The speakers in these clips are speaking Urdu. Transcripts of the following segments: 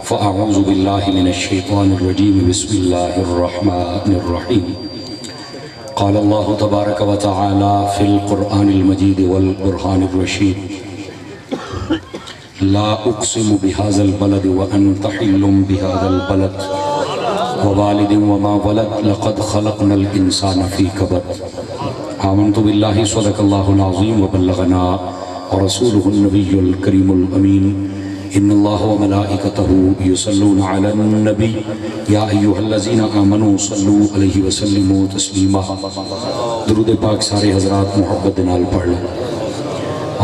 فأعوذ بالله من الشيطان الرجيم بسم الله الرحمن الرحيم قال الله تبارك وتعالى في القرآن المجيد والبرهان الرشيد لا أقسم بهذا البلد وأنت حل بهذا البلد ووالد وما ولد لقد خلقنا الإنسان في كبد آمنت بالله صدق الله العظيم وبلغنا ورسوله النبي الكريم الأمين إن الله وملائكته يصلون على النبي يا أيها الذين آمنوا صلوا عليه وسلموا تسليما درود پاک سارے حضرات محبت نال پڑھ لیں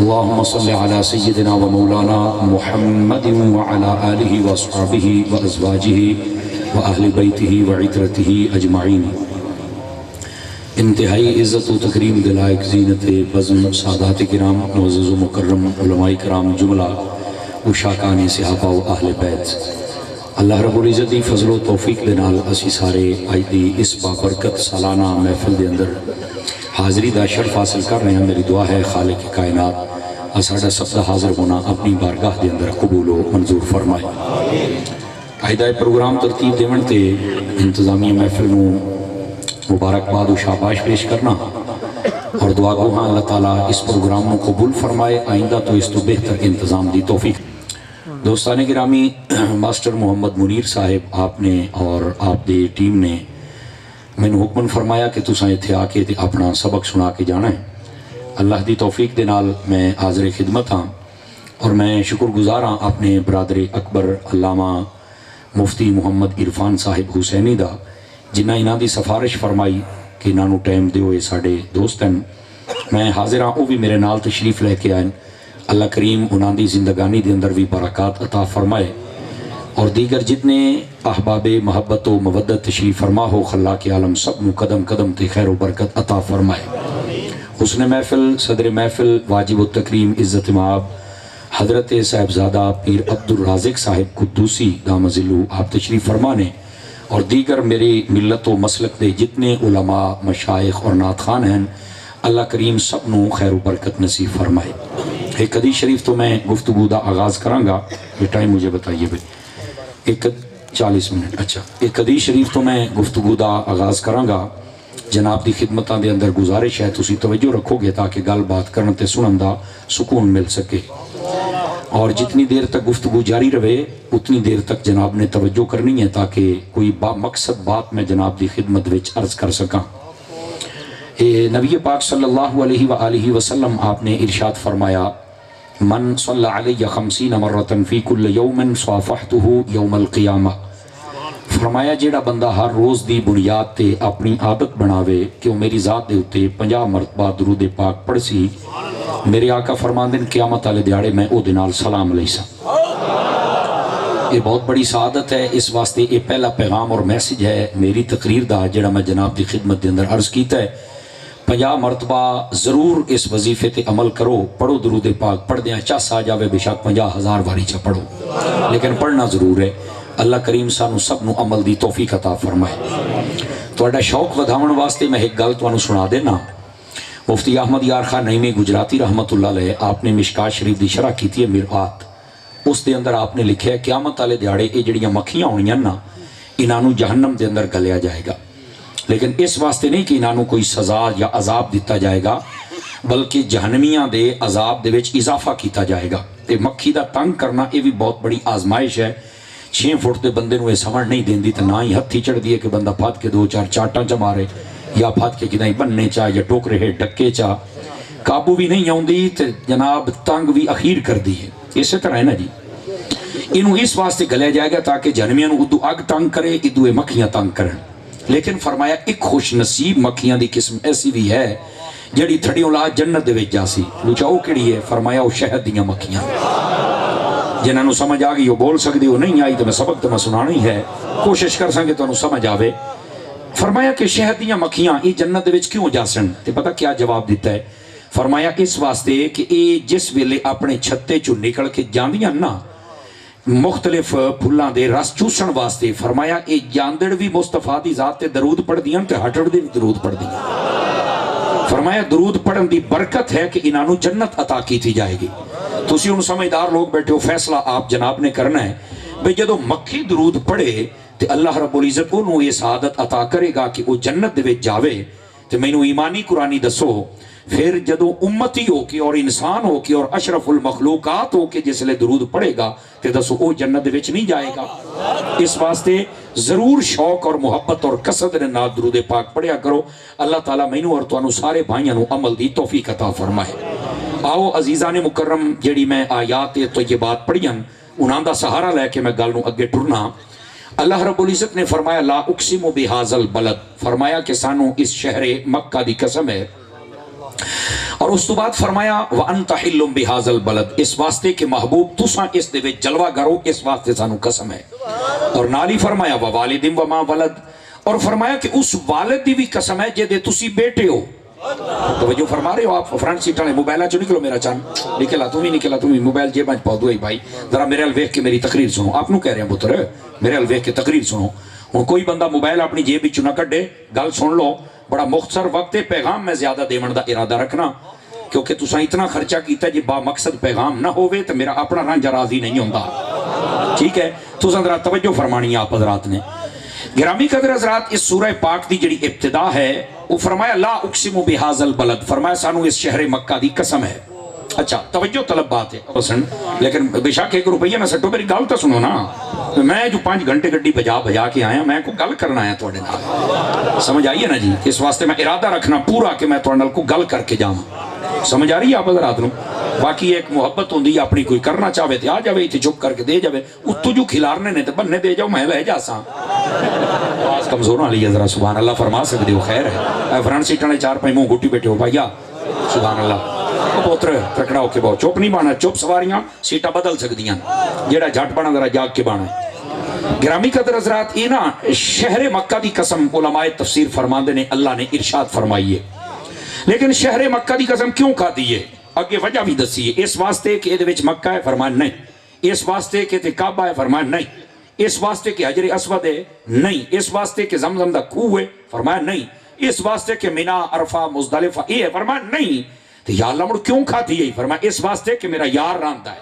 اللهم صل على سيدنا ومولانا محمد وعلى آله وأصحابه وأزواجه وأهل بيته وعترته أجمعين انتہائی عزت و تکریم دلائق زینت بزم سادات کرام معزز و مکرم علماء کرام جملہ اشاکان صحابہ و اہل بیت اللہ رب العزت دی فضل و توفیق دے نال اسی سارے آج دی اس بابرکت سالانہ محفل دے اندر حاضری دا شرف حاصل کر رہے ہیں میری دعا ہے خالق کائنات اساڑا سب دا حاضر ہونا اپنی بارگاہ دے اندر قبول و منظور فرمائے آئیدہ پروگرام ترتیب دیون تے انتظامی محفل نو مبارکباد و شاباش پیش کرنا اور دعا گو ہاں اللہ تعالیٰ اس پروگرام کو قبول فرمائے آئندہ تو اس تو بہتر انتظام دی توفیق دوستان گرامی ماسٹر محمد منیر صاحب آپ نے اور آپ دی ٹیم نے میں نے حکم فرمایا کہ تساں ایتھے آ کے اپنا سبق سنا کے جانا ہے اللہ دی توفیق دے نال میں حاضر خدمت ہاں اور میں شکر گزار ہاں اپنے برادر اکبر علامہ مفتی محمد عرفان صاحب حسینی دا جنہ انہاں دی سفارش فرمائی کہ انہاں نو ٹائم دے ہوئے ساڑے دوست ہیں میں حاضر ہاں وہ بھی میرے نال تشریف لے کے آئیں اللہ کریم انہاں دی زندگانی دے اندر بھی برکات عطا فرمائے اور دیگر جتنے احباب محبت و مودت تشریف فرما ہو خلا کے عالم سب نو قدم قدم تے خیر و برکت عطا فرمائے حسن محفل صدر محفل واجب التکریم عزت مآب حضرت صاحبزادہ پیر عبدالرازق صاحب قدوسی دام ذلو آپ تشریف فرمانے اور دیگر میری ملت و مسلک دے جتنے علماء مشائخ اور نعت خان ہیں اللہ کریم سب نو خیر و برکت نصیب فرمائے ایک حدیث شریف تو میں گفتگو دا آغاز کروں گا یہ ٹائم مجھے بتائیے بھائی 40 منٹ اچھا ایک حدیث شریف تو میں گفتگو دا آغاز کروں گا جناب دی خدمتاں دے اندر گزارش ہے تسی توجہ رکھو گے تاکہ گل بات کرنے تے سنن دا سکون مل سکے اور جتنی دیر تک گفتگو جاری رہے اتنی دیر تک جناب نے توجہ کرنی ہے تاکہ کوئی مقصد بات میں جناب دی خدمت وچ عرض کر سکاں نبی پاک صلی اللہ علیہ وآلہ وسلم آپ نے ارشاد فرمایا من صلی علی 50 مرتن فی کل یوم صافحتہ یوم القیامہ فرمایا جیڑا بندہ ہر روز دی بنیاد تے اپنی عادت بناوے کہ وہ میری ذات دے اتے 50 مرتبہ درود پاک پڑھ سی میرے آقا فرماندن قیامت والے دیہاڑے میں او دے نال سلام علیہ السلام یہ بہت بڑی سعادت ہے اس واسطے یہ پہلا پیغام اور میسج ہے میری تقریر دا جڑا میں جناب دی خدمت دے اندر عرض کیتا ہے 50 مرتبہ ضرور اس وظیفے تے عمل کرو پڑھو درود پاک پڑھ دیاں چاس آ جاوے بے شک 50,000 باری چا پڑھو لیکن پڑھنا ضرور ہے اللہ کریم سانو سب نو عمل دی توفیق عطا فرمائے تو اڈا شوق ودھاون واسطے میں ایک گل توانو سنا دینا مفتی احمد یار خان نعیمی گجراتی رحمت اللہ علیہ آپ نے مشکات شریف دی شرح کی تھی مرآت اس دے اندر آپ نے لکھا ہے قیامت والے دیہاڑے یہ جڑیاں مکھیاں ہونیاں نا انہاں نو جہنم دے اندر گلیا جائے گا لیکن اس واسطے نہیں کہ انہاں نو کوئی سزا یا عذاب دیتا جائے گا بلکہ جہنمیاں دے عذاب دے وچ اضافہ کیتا جائے گا تے مکھی دا تنگ کرنا یہ بھی بہت بڑی آزمائش ہے 6 فٹ دے بندے نو یہ سمجھ نہیں دیندی تے نہ ہی ہتھی چڑھ دیے کہ بندہ پھات کے 2-4 چاٹاں چ مارے یا پھات کے کدائیں بننے چاہ یا ٹوکرے ہے ڈکے چاہ قابو بھی نہیں آؤں دی تے جناب تنگ بھی اخیر کر دی ہے اسی طرح ہے نا جی انہوں اس واسطے گلیا جائے گا تاکہ جہنمیاں نو ادو اگ تنگ کرے ادو مکھیاں تنگ کریں لیکن فرمایا ایک خوش نصیب مکھیاں دی قسم ایسی بھی ہے جڑی تھڑیوں لا جنت دے وچ جاسی پوچھا او کیڑی ہے فرمایا او شہد دیاں مکھیاں جنہاں نو سمجھ آ گئی وہ بول سکدی وہ نہیں آئی تو میں سبق تو میں سنانا ہی ہے کوشش کر سکے تو انہوں سمجھ آوے فرمایا کہ شہد دیاں مکھیاں یہ جنت دے وچ کیوں جاسن تے پتہ کیا جواب دیتا ہے فرمایا اس واسطے کہ یہ جس ویلے اپنے چھتے چو نکل کے جاندیاں نا مختلف پھلاں دے رس چوسن واسطے فرمایا یہ جاندڑ بھی مصطفیٰ دی ذات تے درود پڑھ دیاں تے ہٹڑ دے بھی درود پڑھ دیاں فرمایا درود پڑھن دی برکت ہے کہ انہوں جنت عطا کی تھی جائے گی تو اسی ان سمجھدار لوگ بیٹھے ہو فیصلہ آپ جناب نے کرنا ہے بھئی جدو مکھی درود پڑھے تے اللہ رب العزت انہوں یہ سعادت عطا کرے گا کہ وہ جنت دے وچ جاوے. تے میں نو ایمانی قرآنی دسو پھر جدو امتی ہو کے اور انسان ہو کے اور اشرف المخلوقات ہو کے جس لئے درود پڑھے گا تے دسو او جنت دے وچ نہیں جائے گا. اس واسطے ضرور شوق اور محبت اور قصد نے نال درود پاک پڑھیا کرو. اللہ تعالیٰ میں نو اور توانو سارے بھائیاں نو عمل دی توفیق عطا فرمائے. آؤ عزیزان مکرم جیڑی میں آیات طیبات پڑھیاں انہاں دا سہارا لے کے میں گل نو اگے ٹرنا. اللہ رب العزت نے فرمایا لا اقسم بہذا البلد، فرمایا کہ سانو اس شہر مکہ دی قسم ہے. اور اس تو بعد فرمایا وَأَنْتَ حِلٌّ بِهَذَا الْبَلَدِ، اس واسطے کہ محبوب تساں اس دے وچ جلوہ کرو، اس واسطے سانو قسم ہے. اور نالی فرمایا وَوَالِدٍ وَمَا وَلَدٍ، اور فرمایا کہ اس والد دی بھی قسم ہے جے دے تسی بیٹے ہو. توجہ فرما رہے ہو آپ؟ فرنٹ سیٹ والے موبائل چ نکلو میرا چان، نکلا تم ہی نکلا، تم ہی موبائل جیب وچ پاؤ. دوئی بھائی ذرا میرے ال ویکھ کے میری تقریر سنو. آپ نو کہہ رہے ہیں پتر میرے ال ویکھ کے تقریر سنو. ہن کوئی بندہ موبائل اپنی جیب وچ نہ کڈے، گل سن لو. بڑا مختصر وقت پیغام میں زیادہ دیون دا ارادہ رکھنا کیونکہ تساں اتنا خرچہ کیتا جی با مقصد پیغام نہ ہوئے تو میرا اپنا رنج راضی نہیں ہوندا. ٹھیک ہے، تساں ذرا توجہ فرمانی آپ حضرات نے. گرامی قدر حضرات، اس سورہ پاک دی جڑی ابتدا ہے وہ فرمایا لا اقسم بہذا البلد، فرمایا سانو اس شہر مکہ دی قسم ہے. اچھا توجہ طلب بات ہے پسند، لیکن بے شک 1 روپیہ نہ سٹو، میری گل تو سنو نا. میں جو 5 گھنٹے گڈی بجا کے آیا، میں کو گل کرنا ہے تواڈے نال. سمجھ آئیے نا جی؟ اس واسطے میں ارادہ رکھنا پورا کہ میں تواڈے نال کو گل کر کے جاواں. سمجھ آ رہی ہے آپ حضرات نو؟ باقی ایک محبت ہوندی اپنی، کوئی کرنا چاہے تے آ جاوے تے چپ کر کے دے جاوے. اتو جو کھلارنے نے تے بننے دے جاؤ، میں لے جاساں. آواز کمزور والی ہے ذرا، سبحان اللہ فرما سکتے ہو؟ خیر ہے. فرنٹ سیٹ والے 4-5 منہ گھٹی بیٹھے ہو بھائیا، سبحان اللہ. پوتر تکڑا ہو کے بہت چپ نہیں بانا، چپ سواریاں سیٹاں بدل سکدیاں، جیڑا جھٹ بانا ذرا جاگ کے بانا. گرامی قدر حضرات، یہ نا شہر مکہ دی قسم علماء تفسیر فرماندے نے اللہ نے ارشاد فرمائی ہے. لیکن شہر مکہ دی قسم کیوں کھا دی ہے؟ اگے وجہ بھی دسی ہے. اس واسطے کہ یہ مکہ ہے، فرمایا نہیں. اس واسطے کہ کعبہ ہے، فرمایا نہیں. اس واسطے کہ حجر اسود ہے، نہیں. اس واسطے کہ زمزم دا کوہ ہے، فرمایا نہیں. اس واسطے کہ مینا عرفہ مزدلفہ یہ ہے، فرمایا نہیں. تو یا اللہ مڑ کیوں کھاتی ہے؟ فرمایا اس واسطے کہ میرا یار راندا ہے.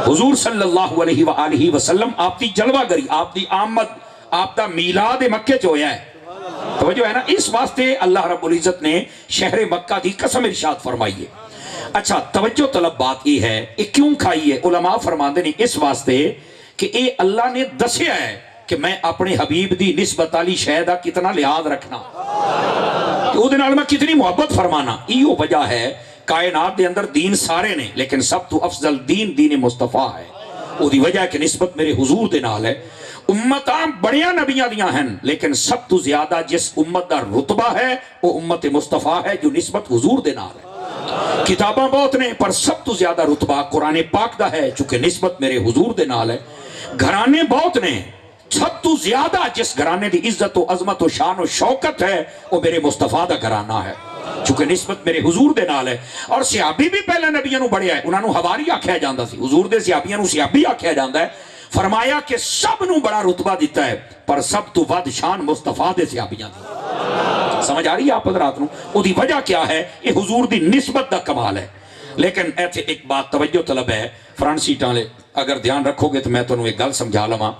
حضور صلی اللہ علیہ وآلہ وسلم آپ دی جلوہ گری، آپ دی آمد، آپ دا میلاد مکہ جو ہے، توجہ ہے نا؟ اس واسطے اللہ رب العزت نے شہر مکہ دی قسم ارشاد فرمائی ہے. اچھا توجہ طلب بات یہ ہے، یہ کیوں کھائی ہے؟ علماء فرماندے نے اس واسطے کہ اے اللہ نے دسیا ہے کہ میں اپنے حبیب دی نسبت علی شہدہ کتنا لحاظ رکھنا، او دے نال میں کتنی محبت فرمانا. ایو وجہ ہے کائنات دے اندر دین سارے نے، لیکن سب تو افضل دین دین مصطفیٰ ہے. او دی وجہ ہے کہ نسبت میرے حضور دے نال ہے. امتاں بڑیاں نبیاں دیاں ہیں، لیکن سب تو زیادہ جس امت دا رتبہ ہے وہ امت مصطفیٰ ہے جو نسبت حضور دے نال ہے. کتاباں بہت نے پر سب تو زیادہ رتبہ قرآن پاک دا ہے چونکہ نسبت میرے حضور دے نال ہے. گھرانے بہت نے، سب تو زیادہ جس گھرانے دی عزت و عظمت و شان و شوکت ہے وہ میرے مصطفیٰ دا گھرانہ ہے چونکہ نسبت میرے حضور دے نال ہے. اور صحابی بھی پہلے نبیوں نو بڑھیا ہے، انہاں نو حواری آکھیا جاندا سی، حضور دے صحابیاں نو صحابی آکھیا جاندا ہے. فرمایا کہ سب نو بڑا رتبہ دیتا ہے پر سب تو ود شان مصطفیٰ دے صحابیاں دی. سمجھ آ رہی ہے آپ حضرات نو؟ او دی وجہ کیا ہے؟ یہ حضور دی نسبت دا کمال ہے. لیکن ایتھے ایک بات توجہ طلب ہے، فرنٹ سیٹاں لے اگر دھیان رکھو گے تو میں تانوں ایک گل سمجھا لواں.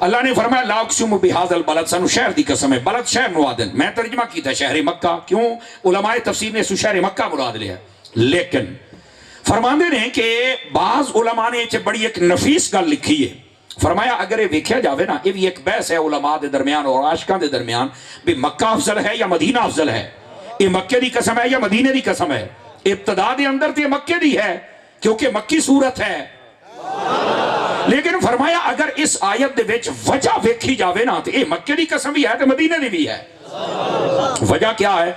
اللہ نے فرمایا لا اقسم بہذا البلد، سانو شہر دی قسم ہے. بلد شہر مراد ہے، میں ترجمہ کیتا شہر مکہ. کیوں؟ علماء تفسیر نے شہر مکہ مراد لیا. لیکن فرماندے نے کہ بعض علماء نے بڑی ایک نفیس گل لکھی ہے. فرمایا اگر یہ ویکھیا جاوے نا، یہ بھی ایک بحث ہے علماء دے درمیان اور عاشقاں دے درمیان بھی مکہ افضل ہے یا مدینہ افضل ہے، یہ مکے دی قسم ہے یا مدینے دی قسم ہے. ابتدا دے اندر تے مکے دی ہے کیونکہ مکی صورت ہے. لیکن فرمایا اگر اس آیت دے وچ وجہ ویکھی جاوے نا تو یہ مکے دی قسم بھی ہے تو مدینے دی بھی ہے. وجہ کیا ہے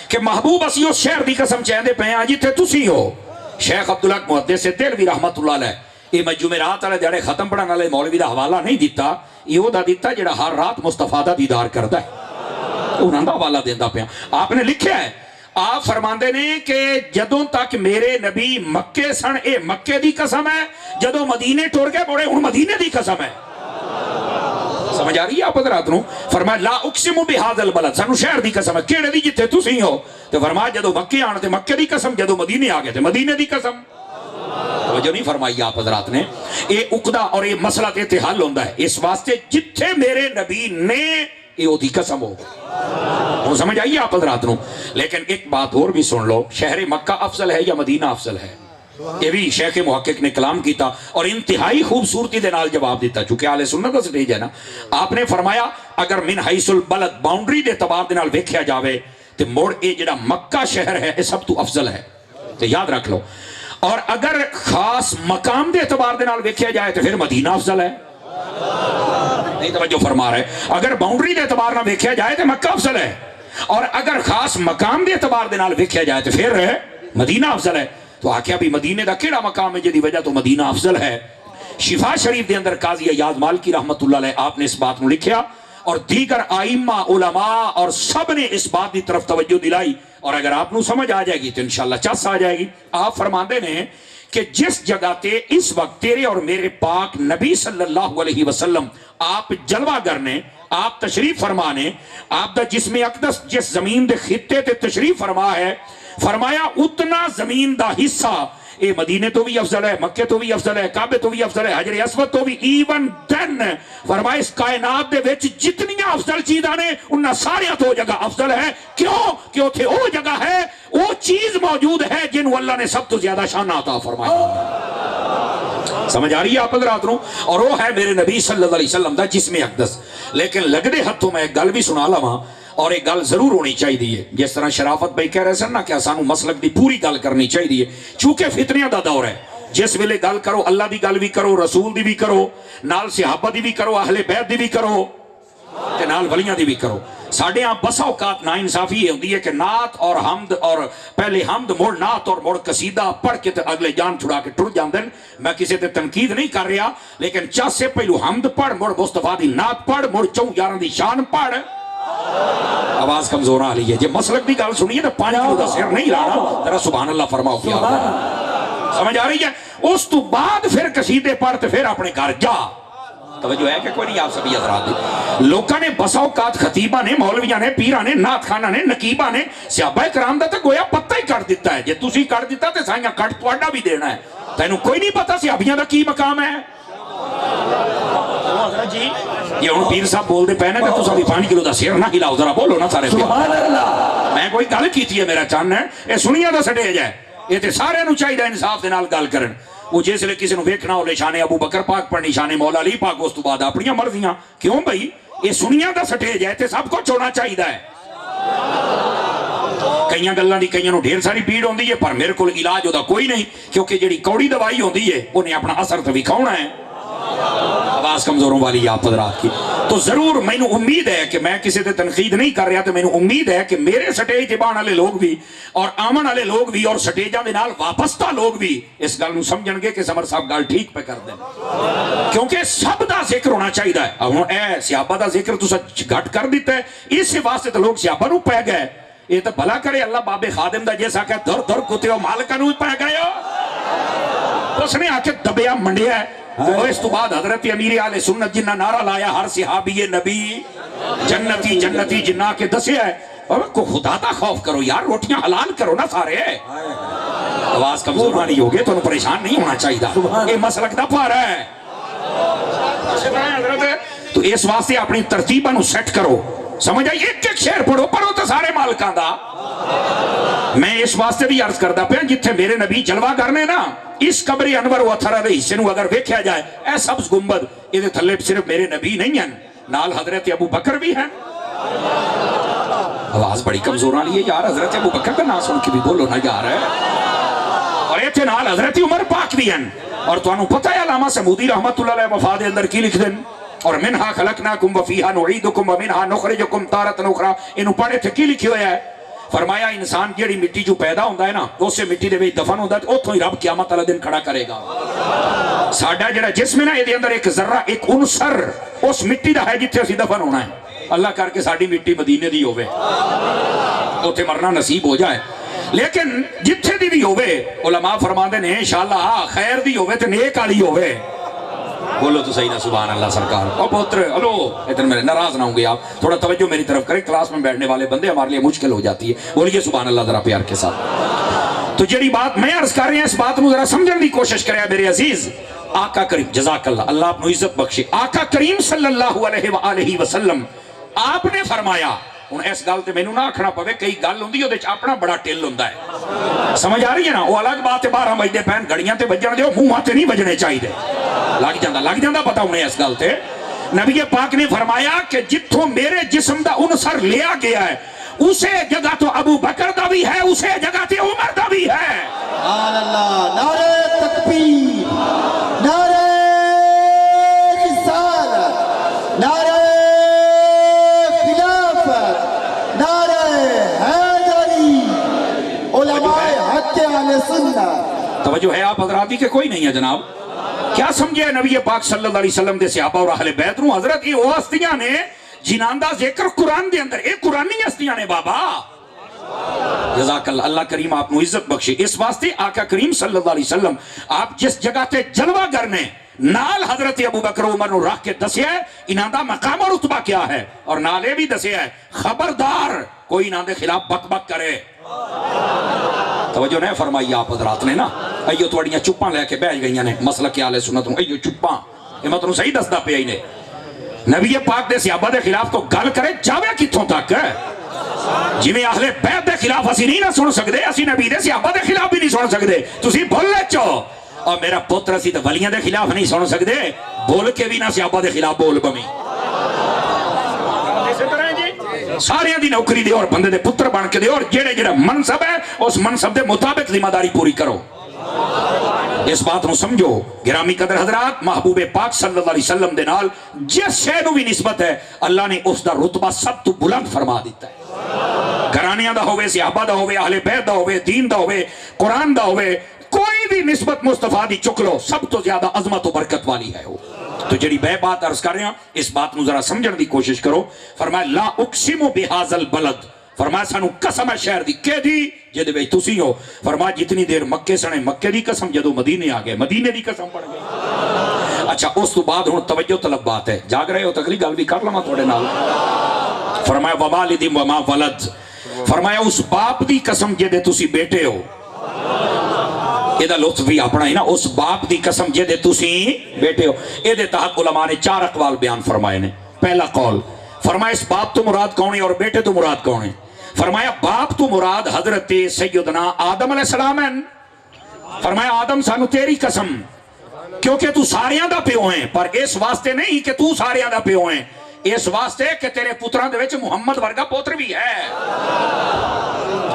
کہ محبوب اسی اس شہر دی قسم چاہندے پے ہیں جتھے تسی ہو. شیخ عبدالحق محدث دہلوی رحمت اللہ علیہ یہ میں جمعرات والے دیہڑے ختم پڑھن والے مولوی دا حوالہ نہیں دیتا، یہ وہ دا دیتا جڑا ہر رات مصطفیٰ دا دیدار کردا ہے، انہاں دا حوالہ دیندا پیا. آپ نے لکھیا ہے، آپ فرماندے نے کہ جدوں تک میرے نبی مکے سن اے مکے دی قسم ہے، جدوں مدینے ٹر گئے بڑے ہن مدینے دی قسم ہے. سمجھ آ رہی ہے آپ حضرات نو؟ فرمایا لا اقسم بہذا البلد، سانو شہر دی قسم ہے. کیڑے دی؟ جتھے تسی ہو. تو فرمایا جدوں مکے آن تے مکے دی قسم، جدوں مدینے آ گئے تے مدینے دی قسم. توجہ نہیں فرمائی آپ حضرات نے. یہ عقدہ اور یہ مسئلہ تے حل ہوتا ہے اس واسطے جتھے میرے نبی نے یہ ہوتی قسم ہو. وہ سمجھ آئیے آپ حضرات نو. لیکن ایک بات اور بھی سن لو, شہر مکہ افضل ہے یا مدینہ افضل ہے؟ یہ بھی شیخ محقق نے کلام کیتا اور انتہائی خوبصورتی دے نال جواب دیتا, چونکہ اہل سنت کا سٹیج ہے نا. آپ نے فرمایا اگر من حیث البلد باؤنڈری دے اعتبار دے نال ویکھیا جاوے تے مڑ اے جڑا مکہ شہر ہے یہ سب تو افضل ہے, تو یاد رکھ لو. اور اگر خاص مقام دے اعتبار دے نال ویکھیا جائے تو پھر مدینہ افضل ہے. نہیں توجہ فرما رہے, اگر باؤنڈری دے اعتبار نال ویکھیا جائے تو مکہ افضل ہے, اور اگر خاص مقام دے اعتبار دے نال ویکھیا جائے تو پھر مدینہ افضل ہے. تو آکھیا بھی مدینے دا کیڑا مقام ہے جدی وجہ تو مدینہ افضل ہے. شفا شریف دے اندر قاضی ایاز مالکی رحمت اللہ علیہ آپ نے اس بات کو لکھیا, اور دیگر آئمہ علماء اور سب نے اس بات دی طرف توجہ دلائی, اور اگر آپ نو سمجھ آ جائے گی تو انشاءاللہ چس آ جائے گی. آپ فرماندے نے کہ جس جگہ تے اس وقت تیرے اور میرے پاک نبی صلی اللہ علیہ وسلم آپ جلوہ کرنے, آپ تشریف فرمانے, آپ دا جسم اقدس جس زمین دے خطے تے تشریف فرما ہے, فرمایا اتنا زمین دا حصہ اے مدینے تو بھی افضل ہے, مکے تو بھی افضل ہے, کعبے تو بھی افضل ہے, حجر اسود تو بھی, ایون دین فرمایا اس کائنات دے وچ جتنیاں افضل چیزاں نے انہاں ساریاں تو جگہ افضل ہے. کیوں کہ اوتھے او جگہ ہے, او چیز موجود ہے جنہوں اللہ نے سب تو زیادہ شان عطا فرمایا. سمجھ آ رہی ہے آپ حضرات نو؟ اور وہ ہے میرے نبی صلی اللہ علیہ وسلم دا جسم اقدس. لیکن لگدے ہتھوں میں ایک گل بھی سنا لواں, اور ایک گل ضرور ہونی چاہیے. جس طرح شرافت بھائی کہہ رہے سن نا کہ سانو مسلک دی پوری گل کرنی چاہیے, چونکہ فتنیاں دا دور ہے. جس ویلے گل کرو اللہ دی گل بھی کرو, رسول دی بھی کرو, نال صحابہ دی بھی کرو, اہل بیت دی بھی کرو, تے نال ولیاں دی بھی کرو. ساڑھے ہاں بسا اوقات نا انصافی یہ ہوتی ہے کہ نعت اور حمد, اور پہلے حمد مڑ نعت اور مڑ قصیدہ پڑھ کے اگلے جان چھڑا کے ٹر جاندے. میں کسی تے تنقید نہیں کر رہا, لیکن چاہ سے پہلو حمد پڑھ, مڑ مصطفیٰ دی نعت پڑھ, مڑ چوں یارن دی شان پڑھ. آواز کمزور آ رہی ہے جی مسلک دی گل سنیے تو 5 کلو دا سر نہیں لانا, ذرا سبحان اللہ فرماؤ. کیا سمجھ آ رہی ہے؟ اس تو بعد پھر قصیدے پڑھ تے پھر اپنے گھر جا. توجہ ہے کہ کوئی نہیں آپ سبھی حضرات دی؟ لوکاں نے بسا اوقات خطیبہ نے, مولویاں نے, پیرہ نے, نعت خانہ نے, نقیبہ نے صحابہ کرام دا تے گویا پتہ ہی کٹ دیتا ہے. جے تسی کٹ دیتا تے سائیاں کٹ تواڈا بھی دینا ہے. تینوں کوئی نہیں پتا صحابیاں دا کی مقام ہے. جی یہ ہوں پیر صاحب بول دے پہنے کہ تسا بھی 5 کلو دا سیر نہ ہلاؤ, ذرا بولو نا سارے. سبحان اللہ, میں کوئی گل کیتی ہے میرا چان ہے, یہ سنیا دا سٹیج ہے, یہ تے سارے نو چاہیے انصاف دے نال گل کرن. وہ جس لئے کسی نو ویکھنا ہو لے شان ابو بکر پاک پڑھنی, شان مولا علی پاک, اس تو بعد اپنیاں مرضیاں. کیوں بھائی یہ سنیا دا سٹیج ہے, تے سب کچھ ہونا چاہیے ہے. کئیاں گلاں دی کئیاں نو ڈھیر ساری پیڑ ہوندی ہے, پر میرے کول علاج ہوتا کوئی نہیں, کیونکہ جڑی کوڑی دوائی ہوندی ہے انہیں اپنا اثر تو وکھاؤنا ہے. آواز کمزوروں والی آپ حضرات کی. تو ضرور میں نے امید ہے کہ میں کسی تے تنقید نہیں کر رہا, تو میں نے امید ہے کہ میرے سٹیج تے بان والے لوگ بھی اور آمن والے لوگ بھی اور سٹیجاں دے نال وابستہ لوگ بھی اس گل نو سمجھن گے کہ سمر صاحب گل ٹھیک پہ کر دیں, کیونکہ سب دا ذکر ہونا چاہیے. ہن اے صحابہ دا ذکر تو گھٹ کر دیتا ہے, اس واسطے تو لوگ صحابہ نو پہ گئے. یہ تو بھلا کرے اللہ بابے خادم دا جیسا کہ در در کتے مالکہ نو پہ گئے ہو, اس نے آ کے دبیا منڈیا ہے. اور اس تو بعد حضرت امیر اہل سنت جنہ نعرہ لایا ہر صحابی نبی جنتی جنتی جنہ کے دسے ہے, اور کو خدا دا خوف کرو یار, روٹیاں حلال کرو نا سارے. آواز کمزور نہیں ہوگی تو پریشان نہیں ہونا چاہیے, یہ مسلک دا پارا ہے. تو اس واسطے اپنی ترتیبہ نو سیٹ کرو, سمجھ آئی, ایک ایک شعر پڑھو, پڑھو تو سارے مالکاں دا. میں اس واسطے بھی عرض کردا پیا جتھے میرے نبی جلوہ کرنے نا, اس قبر انور و اثر دے حصے نو اگر ویکھیا جائے, اے سبز گنبد یہ تھلے صرف میرے نبی نہیں ہیں, نال حضرت ابو بکر بھی ہیں. آواز بڑی کمزور والی ہے یار, حضرت ابو بکر کا نام سن کے بھی بولو نا یار. اور ایتھے نال حضرت عمر پاک بھی ہیں. اور تو انہوں پتہ ہے علامہ سمودی رحمت اللہ علیہ وفا دے اندر کی لکھ دیں, اور منہا خلقناکم وفیہا نعیدکم ومنہا نخرجکم تارۃ اخری. انہوں پڑھے تھے کی لکھی ہویا ہے, فرمایا انسان جیڑی مٹی جو پیدا ہوندہ ہے نا, اس سے مٹی دے وچ دفن ہوندہ ہے, اوتھوں ہی رب قیامت والا دن کھڑا کرے گا. ساڈا جڑا جسم ہے نا, یہ اندر ایک ذرہ, ایک عنصر اس مٹی دا ہے جتھے اسی دفن ہونا ہے. اللہ کر کے ساڈی مٹی مدینے دی ہوے, اوتھے مرنا نصیب ہو جائے. لیکن جتھے دی بھی ہوے, علماء فرماندے نے انشاءاللہ خیر دی ہوے تے نیک والی ہوے. بولو تو صحیح نا سبحان اللہ سرکار. اور پوتر ہلو ادھر میرے ناراض نہ ہوں گے آپ, تھوڑا توجہ میری طرف کریں, کلاس میں بیٹھنے والے بندے ہمارے لیے مشکل ہو جاتی ہے. بولیے سبحان اللہ ذرا پیار کے ساتھ. تو جڑی بات میں عرض کر رہے ہیں اس بات کو ذرا سمجھنے کی کوشش کرے میرے عزیز. آقا کریم جزاک اللہ، اللہ آپ کو عزت بخشے. آقا کریم صلی اللہ علیہ وآلہ وسلم آپ نے فرمایا، ہن اس گل تے مینوں نہ آکھنا پوے، کئی گل ہوندی اودے وچ اپنا بڑا ٹل ہوندا ہے، سمجھ آ رہی ہے نا؟ وہ الگ بات ہے 12 بجے پین گھڑیاں تے بجن دیو، منہ تے نہیں بجنے چاہیے. لگ جاندا پتہ ہونے اس گل تے. نبی پاک نے فرمایا کہ جتھوں میرے جسم دا عنصر لیا گیا ہے اسے جگہ تو ابو بکر دا بھی ہے، اسے جگہ تے عمر دا بھی ہے. سبحان اللہ. نعرہ تکبیر، نعرہ رسالت، نعرہ خلافت، نعرہ حیدری، علماء حق اہل سنت. توجہ ہے آپ حضراتی کہ کوئی نہیں ہے جناب؟ کیا سمجھے نبی پاک صلی اللہ علیہ وسلم دے صحابہ اور اہل بیت نو؟ حضرت یہ وہ ہستیاں نے جنہاں دا ذکر قرآن دے اندر، ایک قرآنی ہستیاں نے بابا. جزاک اللہ، اللہ کریم آپ کو عزت بخشے. اس واسطے آقا کریم صلی اللہ علیہ وسلم آپ جس جگہ تے جلوہ کرنے نال حضرت ابو بکر عمر نو رکھ کے دسیا ہے انہاں دا مقام اور رتبہ کیا ہے، اور نالے بھی دسیا ہے خبردار کوئی انہاں دے خلاف بک بک کرے. توجہ نہیں فرمائی آپ حضرات نے نا؟ ایو توڑیاں چپاں لے کے بیٹھ گئیاں نے مسلک کے اہل سنت میں، ایو چپاں یہ مطلب صحیح دسدا پیا ہی نے. نبی پاک دے صحابہ دے خلاف تو گل کرے جاوے کتھوں تک ہے؟ جی میں اہل بیت دے خلاف اسی نہیں نہ سن سکدے، اسی نبی دے صحابہ دے خلاف بھی نہیں سن سکدے. تسی بھول لے چو اور میرا پتر اسی تے ولیاں دے خلاف نہیں سن سکدے، بول کے بھی نہ صحابہ دے خلاف بول بمی. ساریاں دی نوکری دے اور بندے دے پتر بن کے دے، اور جڑے منصب ہے اس منصب دے مطابق ذمہ داری پوری کرو. اس بات نو سمجھو گرامی قدر حضرات. محبوب پاک صلی اللہ علیہ وسلم دے نال جس شے نو بھی نسبت ہے اللہ نے اس دا رتبہ سب تو بلند فرما دیتا ہے. گھرانیاں دا ہوئے، صحابہ دا ہوئے، اہل بیت دا ہوئے، دین دا ہوئے، قرآن دا ہوئے، کوئی بھی نسبت مصطفیٰ دی چک لو سب تو زیادہ عظمت و برکت والی ہے وہ. تو جڑی بے بات عرض کر رہے ہیں اس بات نو ذرا سمجھن دی کوشش کرو. فرمایا لا اقسم بہذا البلد، فرمایا سانو قسم ہے شہر دی کہ دی جدے وچ تسی ہو. فرمایا جتنی دیر مکے سنے مکے دی قسم، جدو مدینے آ گئے مدینے دی قسم پڑ گئی. اچھا اس تو بعد ہن توجہ طلب بات ہے، جاگ رہے ہو تکلی گل بھی کر لواں تھوڑے نال. فرمایا ووالد وما ولد، فرمایا اس باپ دی قسم جدے تسی بیٹے ہو. یہ دا لطف بھی اپنا ہی نا، اس باپ دی قسم جے دے تسی بیٹے ہو. یہ دے تحت علماء نے 4 اقوال بیان فرمائے نے. پہلا قول فرمایا اس باپ تو مراد کون ہے اور بیٹے تو مراد کون ہے؟ فرمایا باپ تو مراد حضرت سیدنا آدم علیہ السلام ہے. فرمایا آدم سانو تیری قسم کیونکہ تو ساریاں دا پیو ہیں، پر اس واسطے نہیں کہ تو ساریاں دا پیو ہیں، اس واسطے کہ تیرے پتران دے وچ محمد ورگا پوتر بھی ہے.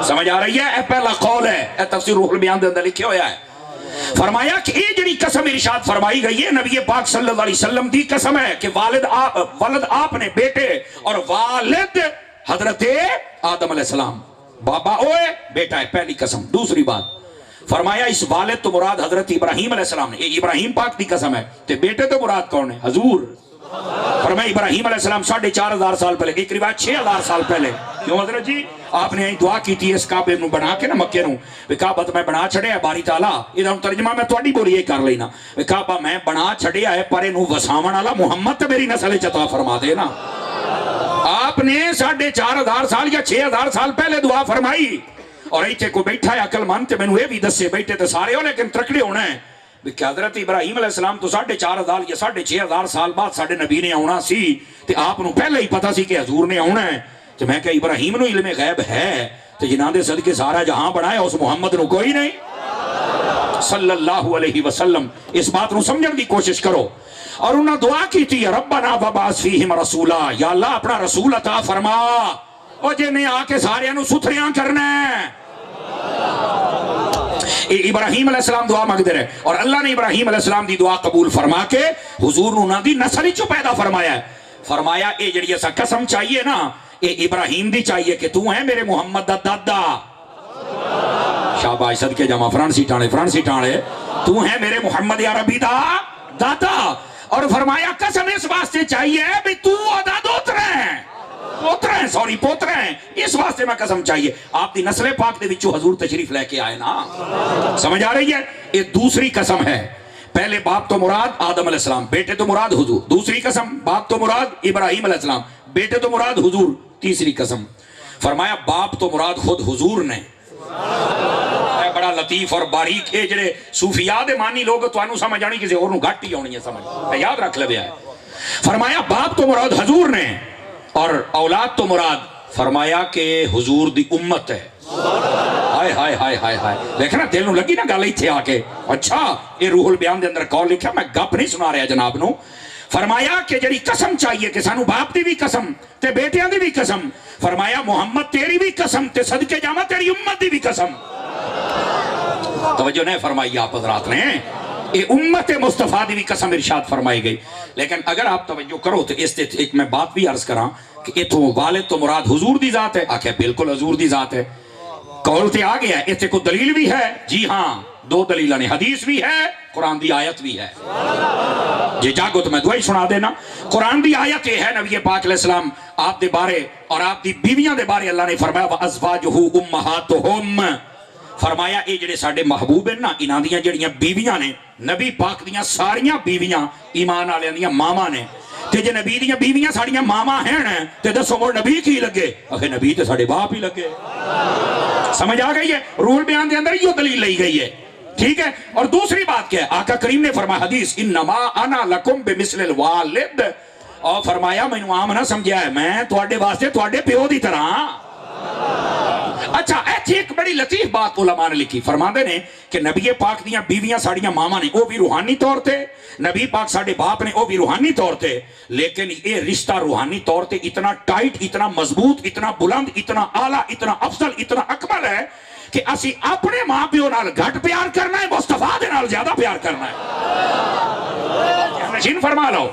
سمجھ آ رہی ہے؟ اے پہلا قول ہے، اے تفسیر روح البیان دے اندر لکھے ہویا ہے. فرمایا کہ یہ جڑی قسم ارشاد فرمائی گئی ہے نبی پاک صلی اللہ علیہ وسلم دی قسم ہے کہ ولد آپ نے بیٹے اور والد حضرت آدم علیہ السلام، بابا اوے بیٹا ہے، پہلی قسم. دوسری بات فرمایا اس والد تو مراد حضرت ابراہیم علیہ السلام نے، یہ ابراہیم پاک دی قسم ہے. تے بیٹے تو مراد کون ہے؟ حضور. فرمایا ابراہیم علیہ السلام 4,500 سال پہلے، ایک روایت 6,000 سال پہلے. کیوں حضرت جی؟ آپ نے دعا کی تھی اس کعبے نو بنا کے نا، مکے نو کعبہ میں بنا چھڑیا ہے باری تعالیٰ. ادھر ترجمہ میں تواڈی بولی یہ کر لینا، کعبہ میں بنا چھڑیا ہے پر انہوں وساون والا محمد تے میری نسل عطا فرما دے نا. آپ نے 4,500 سال یا 6,000 سال پہلے دعا فرمائی. اور ایتھے کو بیٹھا ہے عقل مند تے مینوں یہ بھی دسے بیٹے تے سارے ہو لیکن ترکڑے ہونا ہے کہ حضرت ابراہیم علیہ السلام تو 4,500 یا 6,500 سال بعد ساڈے نبی نے آنا سی تے آپ نو پہلے ہی پتا سی کہ حضور نے آنا ہے. تو میں کہ ابراہیم نو علم غیب ہے تو جنہاں دے صدقے سارا جہاں بنایا اس محمد نو کوئی نہیں صلی اللہ علیہ وسلم. اس بات نو سمجھن دی کوشش کرو. اور انہاں دعا کی تھی ربنا وبعث فیہم رسولا، یا اللہ اپنا رسول عطا فرما اور جنہیں آ کے سارے نو ستھریاں کرنا ہے. ابراہیم علیہ السلام دعا مانگتے رہے اور اللہ نے ابراہیم علیہ السلام دی دعا قبول فرما کے حضور نو دی نسل چو پیدا فرمایا ہے. فرمایا اے جڑی ایسا قسم چاہیے نا اے ابراہیم دی چاہیے کہ تو ہے میرے محمد دا دادا. شاباش صدقے جمع فرانسی ٹانے تو ہے میرے محمد عربی دا دادا. اور فرمایا قسم اس واسطے چاہیے بھی تو ادا دوتر ہیں پوتر ہیں اس واسطے میں قسم چاہیے. آپ دی نسل پاک دے وچوں حضور تشریف لے کے آئے نا. سمجھ آ رہی ہے؟ یہ دوسری قسم ہے. پہلے باپ تو مراد آدم علیہ السلام، بیٹے تو مراد حضور. دوسری قسم باپ تو مراد ابراہیم علیہ السلام، بیٹے تو مراد حضور. تیسری قسم فرمایا باپ تو مراد خود حضور نے. بڑا لطیف اور باریک ہے جڑے صوفیاء دے مانی لوگ تانوں سمجھ آنی کسی اور نوں گھٹ ہی آنی ہے سمجھ یاد رکھ لیا ہے فرمایا باپ تو مراد حضور نے اور اولاد تو مراد فرمایا کہ حضور دی امت ہے ہائے ہائے ہائے ہائے ہائے دیکھنا دل نوں لگی نا گل ایتھے آ کے اچھا یہ روح البیان دے اندر کال لکھا میں گپ نہیں سنا رہا جناب نو فرمایا کہ جڑی قسم چاہیے کہ سانو باپ دی بھی قسم تے بیٹیاں دی بھی قسم فرمایا محمد تیری بھی قسم تے صدقے جاواں تیری امت دی بھی قسم توجہ نہیں فرمائی آپ حضرات نے یہ امت مصطفیٰ دی بھی قسم ارشاد فرمائی گئی لیکن اگر آپ توجہ کرو تو اس تے ایک میں بات بھی عرض کراں کہ یہ تو والد تو مراد حضور دی ذات ہے آکھے بالکل حضور دی ذات ہے قول تے آ گیا ہے اس تے کوئی دلیل بھی ہے جی ہاں دو دلیلیں نے حدیث بھی ہے قرآن دی آیت بھی ہے جی جاگو تو میں دعائی سنا دینا قرآن دی آیت یہ ہے نبی پاک علیہ السلام آپ دے بارے اور آپ دی بیویاں دے بارے اللہ نے فرمایا وَأَزْوَاجُهُ أُمَّهَاتُهُمْ فرمایا اے جڑے ساڈے محبوب ہیں نا انہاں دیاں جڑیاں بیویاں نے نبی پاک دیاں ساریاں بیویاں ایمان والےاں دیاں ماما نے تے جے نبی دیاں بیویاں ساڈیاں ماما ہیں تے دسو مڑ نبی کی لگے اکھے نبی تے ساڈے باپ ہی لگے سمجھ آ گئی ہے رول بیان دے اندر یہ دلیل لئی گئی ہے ٹھیک ہے اور دوسری بات کیا ہے آقا کریم نے فرمایا حدیث انما انا لکم بمثل الوالد اور فرمایا میں نے عام نہ سمجھا ہے میں تواڈے واسطے تواڈے پیو دی طرح اچھا ایتھے ایک بڑی لطیف بات علماء نے لکھی فرماندے نے کہ نبی پاک دیاں بیویاں ساڑیاں ماما نے وہ بھی روحانی طور تے نبی پاک ساڑے باپ نے وہ بھی روحانی طور تے لیکن یہ رشتہ روحانی طور تے اتنا ٹائٹ اتنا مضبوط اتنا بلند اتنا اعلیٰ اتنا افضل اتنا اکمل ہے کہ اسی اپنے ماں پیو نال گھٹ پیار کرنا ہے مصطفیٰ دے نال زیادہ پیار کرنا ہے نشین فرما لو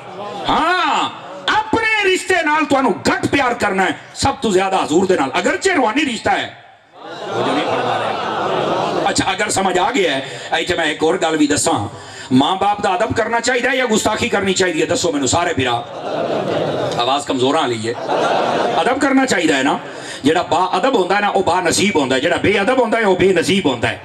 ہاں اپنے رشتے نال تو انو گھٹ پیار کرنا ہے سب تو زیادہ حضور دے نال اگرچہ روحانی رشتہ ہے وہ جو نہیں فرما رہے اچھا اگر سمجھ آ گیا ہے ایچے میں ایک اور گل بھی دساں ماں باپ دا ادب کرنا چاہیے یا گستاخی کرنی چاہیے دسو میں نو سارے بھرا آواز کمزوراں لیے ادب کرنا چاہیے ہے نا جڑا با ادب ہوندہ ہے نا وہ با نصیب ہوندہ ہے جڑا بے ادب ہوندہ ہے وہ بے نصیب ہوندہ ہے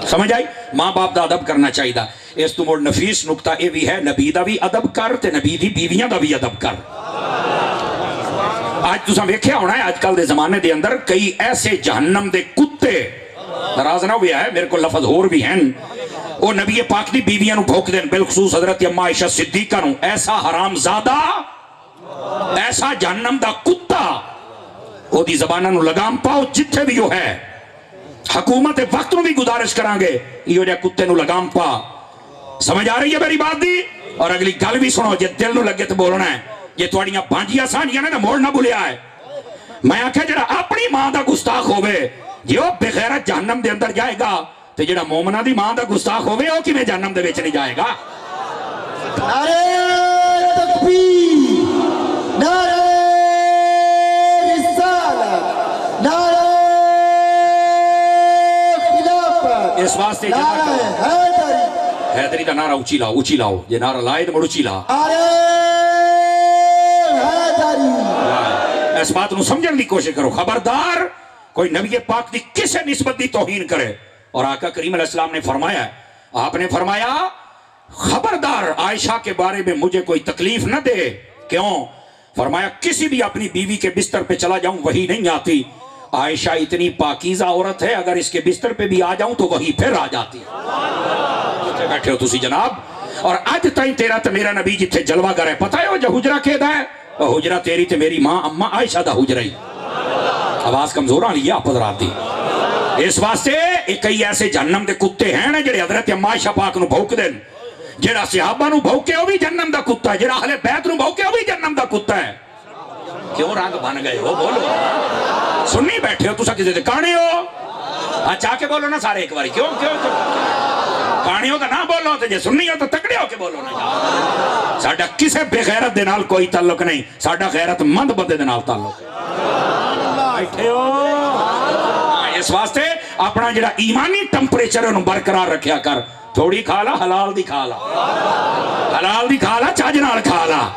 سمجھ آئی ماں باپ دا ادب کرنا چاہیے اس تو موڑ نفیس نکتہ اے بھی ہے نبی دا بھی ادب کر تے نبی دی بیویاں دا بھی ادب کر آج تو ویکھیا ہونا ہے آج کل دے زمانے دے اندر کئی ایسے جہنم دے کتے ناراض نہ ہویا ہے میرے کو لفظ اور بھی ہیں وہ نبی پاک دی بیویاں نو بھوک دیں بالخصوص حضرت اما عائشہ صدیقہ نو ایسا حرام زادہ ایسا جہنم دا کتا وہ دی زبانہ نو لگام پاؤ جتھے بھی وہ ہے حکومت وقت نو بھی گزارش کرانگے یہ جا کتے نو لگام پا سمجھ آ رہی ہے میری بات دی اور اگلی گل بھی سنو جے دل نو لگے تو بولنا ہے یہ تواڑیاں بانجیاں سانیاں نے موڑ نہ بھولیا ہے میں آکھا جڑا اپنی ماں دا گستاخ ہوئے جو بغیرت جہنم دے اندر جائے گا تو جڑا مومنہ دی ماں دا گستاخ ہوئے ہو کہ میں جہنم دے بیچ نہیں جائے گا نعرہ تکبیر نعرہ رسالت نعرہ خلافت اس واسطے نعرہ حیدری حیدری دا نعرہ اونچی لاؤ یہ نعرہ لائے تو مڑ اونچی لا نعرہ حیدری اس بات نو سمجھن دی کوشش کرو خبردار کوئی نبی پاک دی کسے نسبت دی توہین کرے اور آقا کریم علیہ السلام نے فرمایا آپ نے فرمایا خبردار عائشہ کے بارے میں مجھے کوئی تکلیف نہ دے کیوں فرمایا کسی بھی اپنی بیوی کے بستر پہ چلا جاؤں وہی نہیں آتی عائشہ اتنی پاکیزہ عورت ہے اگر اس کے بستر پہ بھی آ جاؤں تو وہی پھر آ جاتی جتھے بیٹھے ہو تسی جناب اور آج تائیں تیرا تو میرا نبی جتھے جلوہ گر ہے پتہ ہے وہ جو حجرہ کہدا ہے وہ حجرہ تیری تے میری ماں اماں عائشہ دا حجرہ ہی آواز کمزوراں لیا آپ حضرات دی اس واسطے ایک کئی ایسے جہنم دے کتے ہیں جڑے حضرت اما عائشہ پاک نو بھوک دیں جڑا صحابہ نو بھوکے ہو بھی جہنم دا کتا ہے جڑا اہل بیت نو بھوکے ہو بھی جہنم دا کتا ہے کیوں رنگ بن گئے ہو بولو سننی بیٹھے ہو تسا کسی دے کانے ہو چاہ کے بولو نا سارے ایک باری کیوں کانے ہو تو نہ بولو تو جے سننی ہو تو تکڑے ہو کے بولو نا ساڈا کسے بے غیرت دے نال کوئی تعلق نہیں ساڈا غیرت مند بندے دے نال تعلق بیٹھے ہو اس واسطے اپنا جڑا ایمانی ٹمپریچر انہوں برقرار رکھیا کر تھوڑی کھالا حلال دی کھالا چاج نال کھالا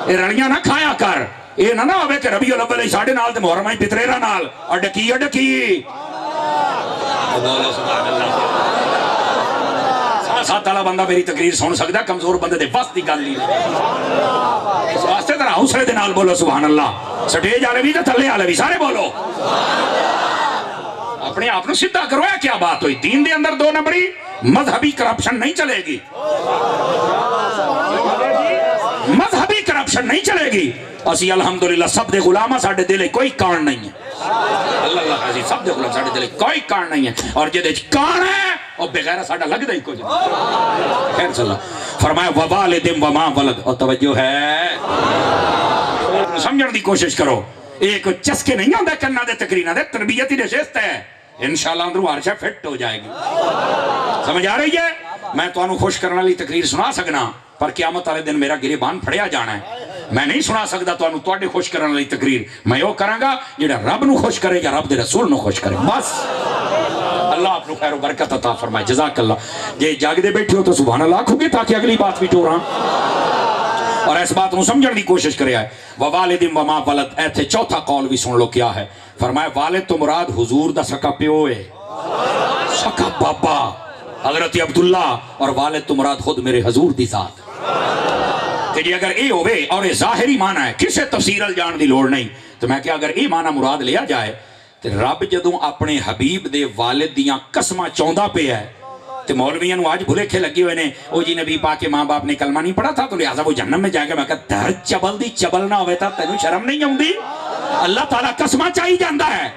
یہ رڑیاں نہ کھایا کر یہ نہ ہوئے کہ ربیع الاول ہی ساڑھے نال تے محرم ہی پتریرہ نال اڈکی بولو سبحان اللہ ساتھ تعالیٰ بندہ میری تقریر سن سکتا کمزور بندے دے وقت دی گل نہیں اس واسطے ذرا حوصلے دے نال بولو سبحان اللہ سٹیج والے بھی تے تھلے والے بھی سارے بولو اپنے آپ کو سیدھا کرو. ہے کیا بات ہوئی؟ دین دے اندر دو نمبری مذہبی کرپشن نہیں چلے گی. مذہبی کرپشن نہیں چلے گی. اسی الحمدللہ سب دے غلامہ ساڑھے دلے کوئی کان نہیں ہے. اللہ عزیز سب دے غلام ساڑھے دلے کوئی کان نہیں ہے. اور جے دے کان ہے اور بغیر ساڑھا لگ دے کو جائے. خیر صلی اللہ فرمایا ووالدم وما ولد. اور توجہ ہے سمجھن دی کوشش کرو. ایک چسکے نہیں ہوندے کنہ دے تقرینہ دے تربیتی نشست ہے. انشاءاللہ اندرو ہر شے فٹ ہو جائے گی. سمجھ آ رہی ہے؟ میں تو انہوں خوش کرنے لی تقریر سنا سکنا پر قیامت والے دن میرا گریبان پھڑیا جانا ہے. میں نہیں سنا سکتا تو انہوں توڑے خوش کرنے لی تقریر. میں یوں کرانگا جڑا رب نو خوش کرے یا رب دے رسول نو خوش کرے. بس اللہ آپ نو خیر و برکت عطا فرمائے. جزاک اللہ. جے جاگ دے بیٹھے ہو تو سبحان اللہ کھو گے تاکہ اگلی بات بھی ٹورا اور اس بات نو سمجھن دی کوشش کرے آئے. ووالدم وما ولد. ایتھے چوتھا قول بھی سن لو کیا ہے. فرمایا والد تو مراد حضور دا سکا پیو ہے, سکا بابا حضرت عبداللہ, اور والد تو مراد خود میرے حضور دی ذات. کہ جی اگر اے ہوئے اور اے ظاہری معنی ہے کسے تفسیر جان دی لوڑ نہیں تو میں کہ اگر اے معنی مراد لیا جائے تو رب جدوں اپنے حبیب دے والد دیاں قسمہ چوندہ پہ ہے تو مولویاں نو آج بھلے کھے لگی ہوئے نے او جی نبی پاک کے ماں باپ نے کلمہ نہیں پڑھا تھا تو لہذا وہ جہنم میں جائے گا. میں کہا در چبل دی چبل نہ ہوئے تھا تینوں شرم نہیں ہوں دی. اللہ تعالیٰ قسمہ چاہی جاندہ ہے.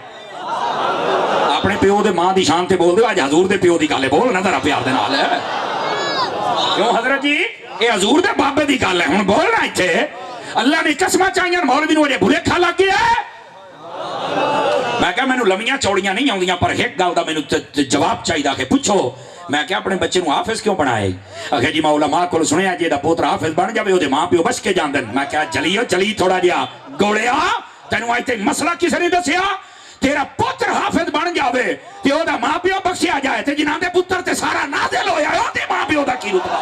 اپنے پیو دے ماں دی شان تے بول دے آج حضور دے پیو دی گالے بول نہ در پیار دے نال ہے. کیوں حضرت جی اے حضور دے بابے دی گال ہے ہن بولنا ایتھے اللہ نے قسمہ چاہیاں مولوی نو اجے بھلے کھا لگ گیا ہے. میں کہا میں نو لمیاں چوڑیاں نہیں آؤندیاں پر ایک گل دا میں نو جواب چاہیے کہ پوچھو. میں کہا اپنے بچے نو حافظ کیوں بنائے؟ اکھے جی میں علماء کو سنیا جی دا پوتر حافظ بن جاوے او دے ماں پیو بچ کے جاندن. میں کہا جلیو جلی تھوڑا جیا گوڑیا تینوں آئے تے مسئلہ کس نے دسیا؟ تیرا پتر حافظ بن جاوے تے او دا ماں پیو بخشیا جائے تے جنہاں دے پتر تے سارا نازل ہویا او دے ماں پیو دا کی رتبہ.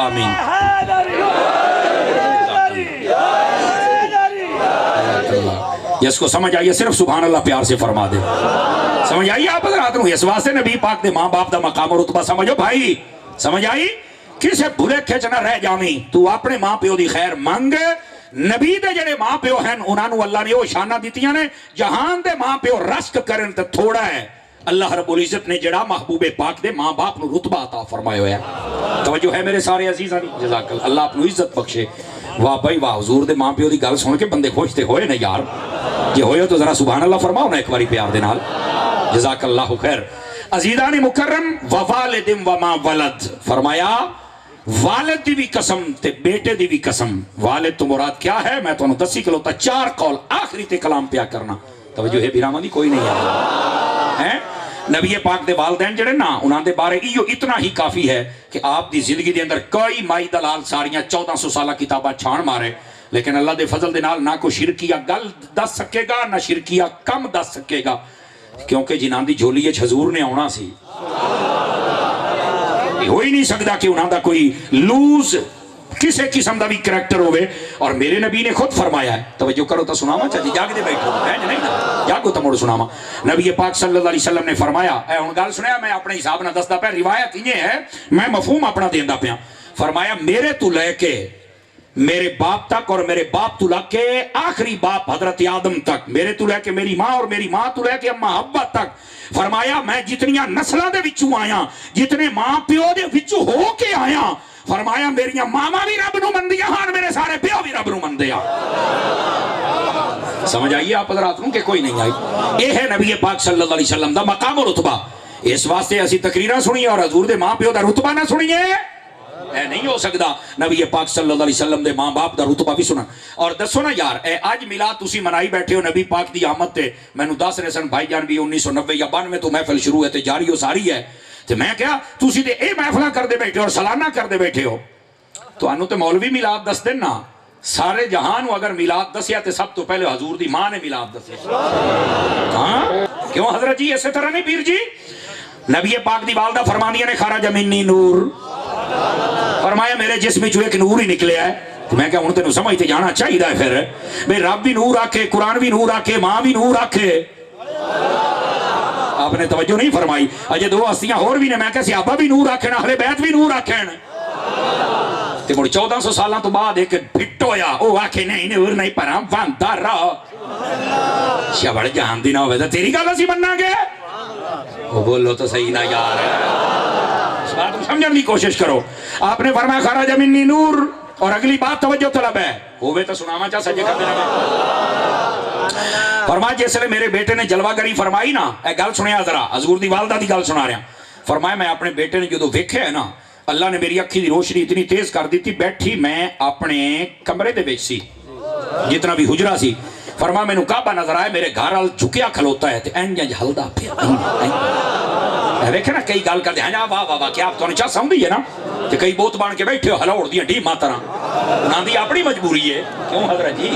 آمین. جس کو سمجھ آئیے صرف سبحان اللہ پیار سے فرما دے. سمجھ آئیے آپ حضرات نو اس واسطے نبی پاک دے ماں باپ دا مقام و رتبہ سمجھو بھائی. سمجھ آئی کسے بھلے کھچنا رہ جامی تو اپنے ماں پیو دی خیر مانگ. نبی دے جڑے ماں پیو ہیں انہاں نو اللہ نے وہ شانہ دیتیاں نے جہان دے ماں پیو رشک کرن تے تھوڑا ہے. اللہ رب العزت نے جڑا محبوب پاک دے ماں باپ نو رتبہ عطا فرمائے ہویا. توجہ ہے میرے سارے عزیزانی جزاک اللہ. اللہ اپنو عزت بخشے. واہ بھائی واہ حضور دے ماں پیو دی گل سن کے بندے خوش تے ہوئے نا یار. جے ہوئے تو ذرا سبحان اللہ فرماؤ نا ایک باری پیار دے نال. جزاک اللہ خیر. عزیزان مکرم ووالدم وما ولد. فرمایا والد دی بھی قسم تے بیٹے دی بھی قسم. والد تو مراد کیا ہے میں تو انہوں دسی کلو تا 4 قول آخری تے کلام پیا کرنا. توجہ ہے بیرامہ دی کوئی نہیں ہے. نبی پاک دے والدین جڑے نا انہاں دے بارے ایو اتنا ہی کافی ہے کہ آپ دی زندگی دے اندر کوئی مائی دلال ساریاں 1400 سالہ کتابہ چھان مارے لیکن اللہ دے فضل دے نال نہ کوئی شرکیہ گل دس سکے گا نہ شرکیہ کم دس سکے گا کیونکہ جنہاں دی جھولی حضور نے آنا سی. ہو ہی نہیں سکتا کہ انہاں دا کوئی لوز کسے قسم دا بھی کریکٹر ہوئے. اور میرے نبی نے خود فرمایا ہے. توجہ کرو تا سناما چاہیے جاگ دے بیٹھو ہے نہیں نا جاگو تا موڑ سناما. نبی پاک صلی اللہ علیہ وسلم نے فرمایا اے ان گال سنیا میں اپنے حساب نہ دستا پہ روایت یہ ہے میں مفہوم اپنا دیندہ پیا. فرمایا میرے تو لے کے میرے باپ تک اور میرے باپ تو لے کے آخری باپ حضرت آدم تک میرے تو لے کے میری ماں اور میری ماں تو لے کے اماں حوا تک. فرمایا میں جتنیاں نسلہ دے وچوں آیا جتنے ماں پیو دے وچوں ہو کے آیا فرمایا میریاں ماما بھی رب نو مندیاں ہاں میرے سارے پیو بھی رب نو مندیاں. سمجھ آئیے آپ حضرات نو کہ کوئی نہیں آئی. یہ ہے نبی پاک صلی اللہ علیہ وسلم دا مقام و رتبہ. اس واسطے اسی تقریرہ سنیے اور حضور دے ماں پیو دا رتبہ نہ سنیے اے نہیں ہو سکتا. نبی پاک صلی اللہ علیہ وسلم دے ماں باپ دا رتبہ بھی سنا. اور دسو نا یار اے آج میلاد تسی منائی بیٹھے ہو نبی پاک دی آمد تے میں نو دس رسن بھائی جان بھی 1990 یا 92 تو محفل شروع ہے تے جاری ہو ساری ہے تو میں کیا تسی دے اے محفلہ کر دے بیٹھے ہو اور سالانہ کر دے بیٹھے ہو تو انہوں تے مولوی میلاد دس دن نا سارے جہان اگر میلاد دسیا تے سب تو پہلے حضور دی ماں نے میلاد دسیا. ہاں کیوں حضرت جی ایسے طرح نہیں پیر جی. نبی پاک دی والدہ فرمانیہ نے خارج منی نور. فرمایا میرے جسم جو ایک نور ہی نکلے ہے. میں کہا انہوں تینوں سمجھتے جانا چاہیے دا پھر بھئی رب بھی نور آکے قرآن بھی نور آکے ماں بھی نور آکے. آپ نے توجہ نہیں فرمائی. اجے دو ہستیاں اور بھی نے میں کہا صحابہ بھی نور آکھیں اہل بیت بھی نور آکھیں. تے مڑ 1400 سالاں تو بعد ایک پھٹ ہویا او آکھے نہیں نور نہیں پرا باندا رہو شبڑ جان دی نہ ہوئے تو تیری گل اسی بننا گے وہ بولو تو صحیح نہ یار اس بات کو سمجھنے کی کوشش کرو آپ نے فرمایا خرج منی نور اور اگلی بات توجہ طلب ہے ہوئے تو سناما چاہ سجے کر دینا فرمایا جیسے میرے بیٹے نے جلوہ گری فرمائی نا اے گل سنیا ذرا حضور دی والدہ دی گل سنا رہا فرمایا میں اپنے بیٹے نے جو تو ویکھے ہے نا اللہ نے میری اکھی دی روشنی اتنی تیز کر دی تھی بیٹھی میں اپنے کمرے دے بیچ سی جتنا بھی حجرہ سی فرمایا میں نو کعبہ نظر آئے میرے گھر آل جھکیا کھلوتا ہے انجا ہلدا پھر ویکھے نا کئی گل کر دے ہاں واہ واہ واہ کیا آپ تو نے چاہ سمجھی ہے نا کہ کئی بوت بان کے بیٹھے ہو ہلا اڑ دیا ڈی ماترا نہ دی اپنی مجبوری ہے کیوں حضرت جی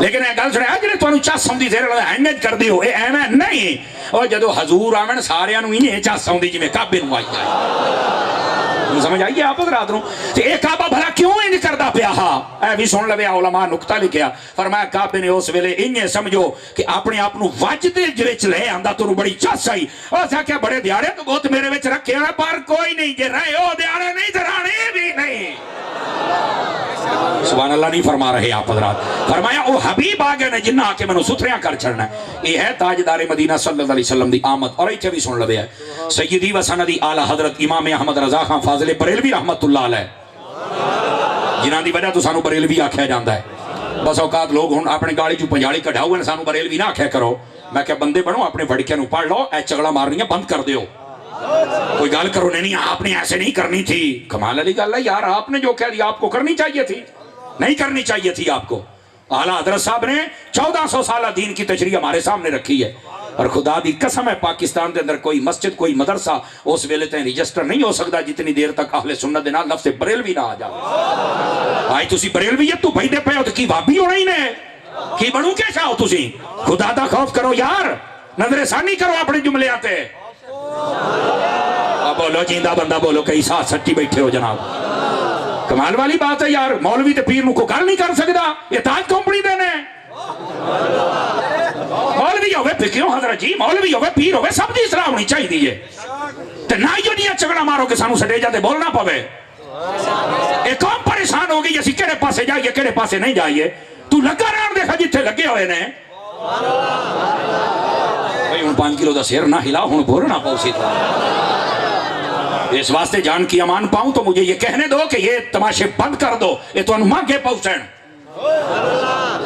لیکن یہ گل سنے جنہیں تو چاہ سمجھی دے رہا اہمیت کر دی ہو اے اہمیت نہیں اور جدو حضور آمن سارے انہوں انہیں چاہ سمجھی جی میں کعبے نو آئی جائے سمجھ آئیے آپ حضرات نو اے کعبہ بھلا کیوں انہیں کردہ پیا اے بھی سن لوے علماء نکتہ لکھیا فرمایا کعبے نے اس ویلے انہیں سمجھو کہ اپنے آپ نو واجدے جویچ لے آندہ تو بڑی چاس آئی اور سا کیا بڑے دیارے تو بہت میرے ویچ رکھے ہیں پر کوئی نہیں جے رہے ہو دیارے نہیں درانے بھی نہیں سبحان اللہ نہیں فرما رہے آپ حضرات فرمایا او حبیب آگے نے جنہ آکے منو ستریاں کر چھڑنا ہے یہ ہے تاجدار مدینہ صلی اللہ علیہ وسلم دی آمد اور ایچے بھی سن لبے ہے سیدی و سندی آلہ حضرت امام احمد رضا خان فاضل بریلوی رحمت اللہ علیہ جنہ دی وجہ تو سانو بریلوی آکھیا جاندہ ہے بس اوقات لوگ ہن اپنے گاڑی جو پنجاڑی کڑھا ہوئے سانو بریلوی نہ آکھیا کرو میں کہ بندے بنو اپنے وڑکے نو پڑھ لو اے چگڑا مارنی ہے بند کر دیو کوئی گال کرو نہیں آپ نے ایسے نہیں کرنی تھی کمال علی گل ہے یار آپ نے جو کہہ دیا آپ کو کرنی چاہیے تھی نہیں کرنی چاہیے تھی آپ کو اعلیٰ حضرت صاحب نے 1400 سالہ دین کی تشریح ہمارے سامنے رکھی ہے اور خدا دی قسم ہے پاکستان دے اندر کوئی مسجد کوئی مدرسہ اس ویلے تین رجسٹر نہیں ہو سکتا جتنی دیر تک اہل سنت دینا لفظ بریلوی نہ آ جائے آئی تسی بریلویت تو بھائی دے پہ ہو تو کی وابی ہونا ہی نے کی بنو کے چاہو تسی خدا دا خوف کرو یار نظر ثانی کرو اپنے جملے آتے بولو جیندہ بندہ بولو کئی ساتھ سٹی بیٹھے ہو جناب کمال والی بات ہے یار مولوی تے پیر نو کو گل نہیں کر سکتا یہ تاج کمپنی دینے مولوی ہوئے پھر کیوں حضرت جی مولوی ہوئے پیر ہوئے سب دی اصلاح ہونی چاہی دیئے تے نہ یہ نہیں چگڑا مارو کہ سانو سٹے جاتے بولنا پوے ایک قوم پریشان ہو گئی اسی کہڑے پاسے جائیے کہڑے پاسے نہیں جائیے تو لگا رہا دیکھا جتھے لگے ہوئے نے بھئی ان 5 کلو دا سیر نہ ہلا ہون بھورنا پاؤسی تھا اس واسطے جان کی امان پاؤں تو مجھے یہ کہنے دو کہ یہ تماشے بند کر دو یہ تو انہوں مانگے پاؤسن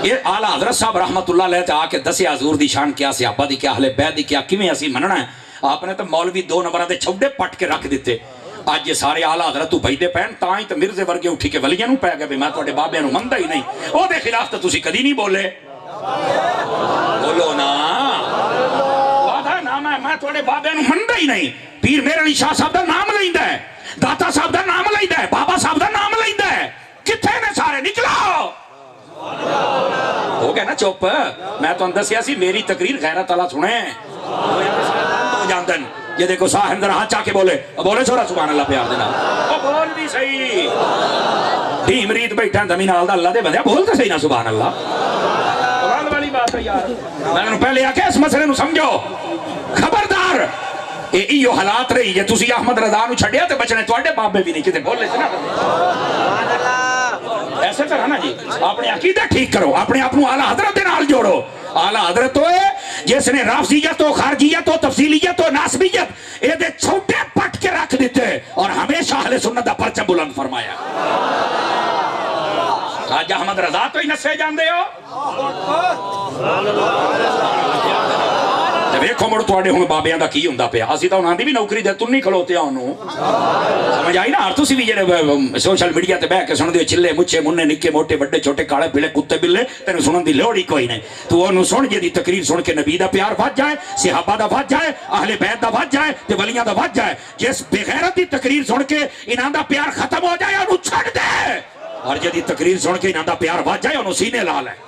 یہ آلہ حضرت صاحب رحمت اللہ علیہ آکے دسے حضور دی شان کیا صحابہ دی کیا اہل بیت دی کیا کیویں ایسی مننا ہے آپ نے تو مولوی 2 نمبرہ دے چھوڑے پٹ کے رکھ دیتے آج یہ سارے آلہ حضرت تو بھائی دے پہن تائیں تو مرزے ورگے اٹھی کے ولیاں نو پہ گئے بھی میں تو اڈے بابے نو مندہ ہی نہیں او دے خلاف تو تسی کدی نہیں بولے بولو نا وعدہ نام ہے میں تو اڈے بابے نو مندہ ہی نہیں پیر میرے علی شاہ صاحب دا نام لائندہ ہے داتا صاحب دا نام لائندہ ہے بابا صاحب دا نام لائندہ ہے کتھے نے سارے نکلاؤ ہو گیا نا چوپ میں تو اندر سیاسی میری تقریر غیرت اللہ سنیں تو جاندن یہ دیکھو ساہ اندر ہاتھ چاہ کے بولے بولے چھوڑا سبحان اللہ پیار دینا بول بھی صحیح ٹیم ریت بیٹھا زمین آلدہ اللہ دے بندے بولتے صحیح نا سبحان اللہ قرآن والی بات ہے یار میں نے پہلے آکے اس مسئلے نو سمجھو خبردار ایو حالات رہی ہے تسی احمد رضا نو چھڑیا تے بچنے توڑے بابے بھی نہیں کتے بول لے سنا ایسے طرح نا جی اپنے عقیدہ ٹھیک کرو اپنے اپنو اعلیٰ حضرت نال جوڑو اعلیٰ حضرت تو ہے جس نے رافضیت و خارجیت و تفصیلیت و ناسبیت اے دے چھوٹے پٹ کے رکھ دیتے اور ہمیشہ اہل سنت دا پرچہ بلند فرمایا آج احمد رضا تو ہی نسے جان دے ہو ویکھو مڑ تواڈے ہن بابیاں دا کی ہوندا پیا اسی تاں انہاں دی بھی نوکری دے تن نہیں کھلوتے انہوں سمجھ آئی نا ہر تسی بھی جڑے سوشل میڈیا تے بیٹھ کے سن دیو چلے مچھے مننے نکے موٹے بڑے چھوٹے کالے پیلے کتے بلے تینوں سنن دی لوڑ ہی کوئی نہیں تو انہوں سن جے دی تقریر سن کے نبی دا پیار بھج جائے صحابہ دا بھج جائے اہل بیت دا بھج جائے تے ولیاں دا بھج جائے جس بے غیرت دی تقریر سن کے انہاں دا پیار ختم ہو جائے انہوں چھڑ دے اور جے دی تقریر سن کے انہاں دا پیار بھج جائے انہوں سینے لا لے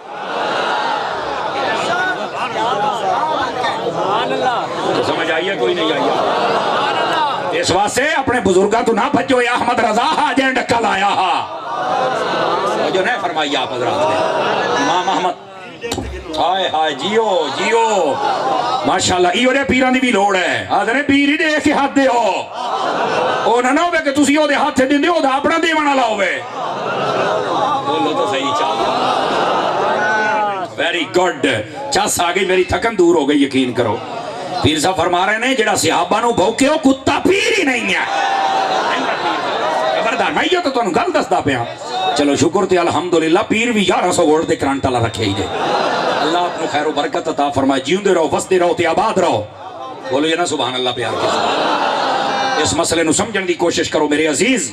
تو سمجھ آئیے کوئی نہیں آئیے اس واسطے اپنے بزرگاں تو نہ بھجو یا احمد رضا حاجین ڈکل آیا ہا جو نہیں فرمائی آپ حضرات نے امام احمد ہائے ہائے جیو جیو ماشاءاللہ ایو نے پیران دی بھی لوڑ ہے آدھنے پیری دے کے ہاتھ دے ہو او نہ ہوئے کہ تسی ہو دے ہاتھ سے دن دے ہو دا اپنا دیوانا لا ہوئے بولو تو صحیح چاہتا ویری گڈ چس آ گئی میری تھکن دور ہو گئی یقین کرو پیر صاحب فرما رہے ہیں جڑا صحابہ نو بھوکے ہو کتا پیر ہی نہیں ہے خبردار میں یہ تو تمہیں گل دسدا پیا چلو شکر تے الحمدللہ پیر بھی 1100 وولٹ دے کرنٹ والا رکھے ہی دے اللہ اپنے خیر و برکت عطا فرمائے جیوندے رہو وسدے رہو تے آباد رہو بولو یہ نا سبحان اللہ پیار کے اس مسئلے نو سمجھن دی کوشش کرو میرے عزیز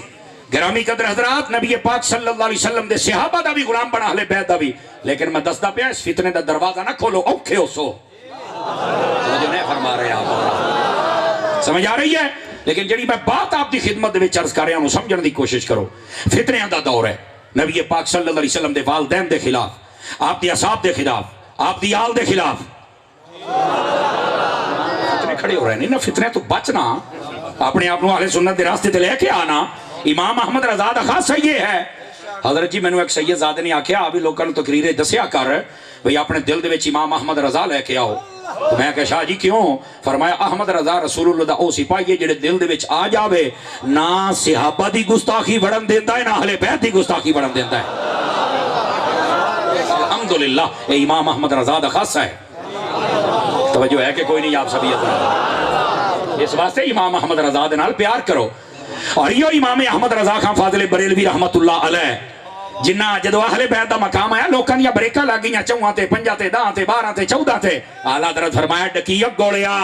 گرامی قدر حضرات نبی پاک صلی اللہ علیہ وسلم دے صحابہ دا بھی غلام بنا اہل بیت دا بھی لیکن میں دسدا پیا اس فتنے دا دروازہ نہ کھولو اوکھے ہو سو جو نہیں فرما رہے آپ سمجھ آ رہی ہے لیکن جڑی میں بات آپ دی خدمت دے وچ عرض کر رہا ہوں سمجھن دی کوشش کرو فتنیاں دا دور ہے نبی پاک صلی اللہ علیہ وسلم دے والدین دے خلاف آپ دی اصحاب دے خلاف آپ دی آل دے خلاف فتنے کھڑے ہو رہے نہیں نا فتنے تو بچنا اپنے آپ اہل سنت دے راستے تے لے کے آنا امام احمد رضا دا خاصہ یہ ہے حضرت جی مینوں ایک سید زادے نے آکھیا ابھی لوکاں نوں تقریریں دسیا کر بھئی اپنے دل دے وچ امام احمد رضا لے کے آؤ تو میں کہا شاہ جی کیوں فرمایا احمد رضا رسول اللہ دا او سپاہی ہے جڑے دل دے وچ آ جاوے نہ صحابہ دی گستاخی بڑھن دیندا ہے نہ اہل بیت دی گستاخی بڑھن دیندا ہے الحمدللہ اے امام احمد رضا دا خاصہ ہے توجہ ہے کہ کوئی نہیں آپ سبھی اس واسطے امام احمد رضا دے نال پیار کرو اور یہ امام احمد رضا خان فاضل بریلوی رحمت اللہ علیہ جنہ جدو اہل بیت دا مقام آیا لوکاں دیا بریکاں لگیاں 4 تے 5 تے 10 تے 12 تے 14 تے اعلیٰ حضرت فرمایا ڈکیت گولیا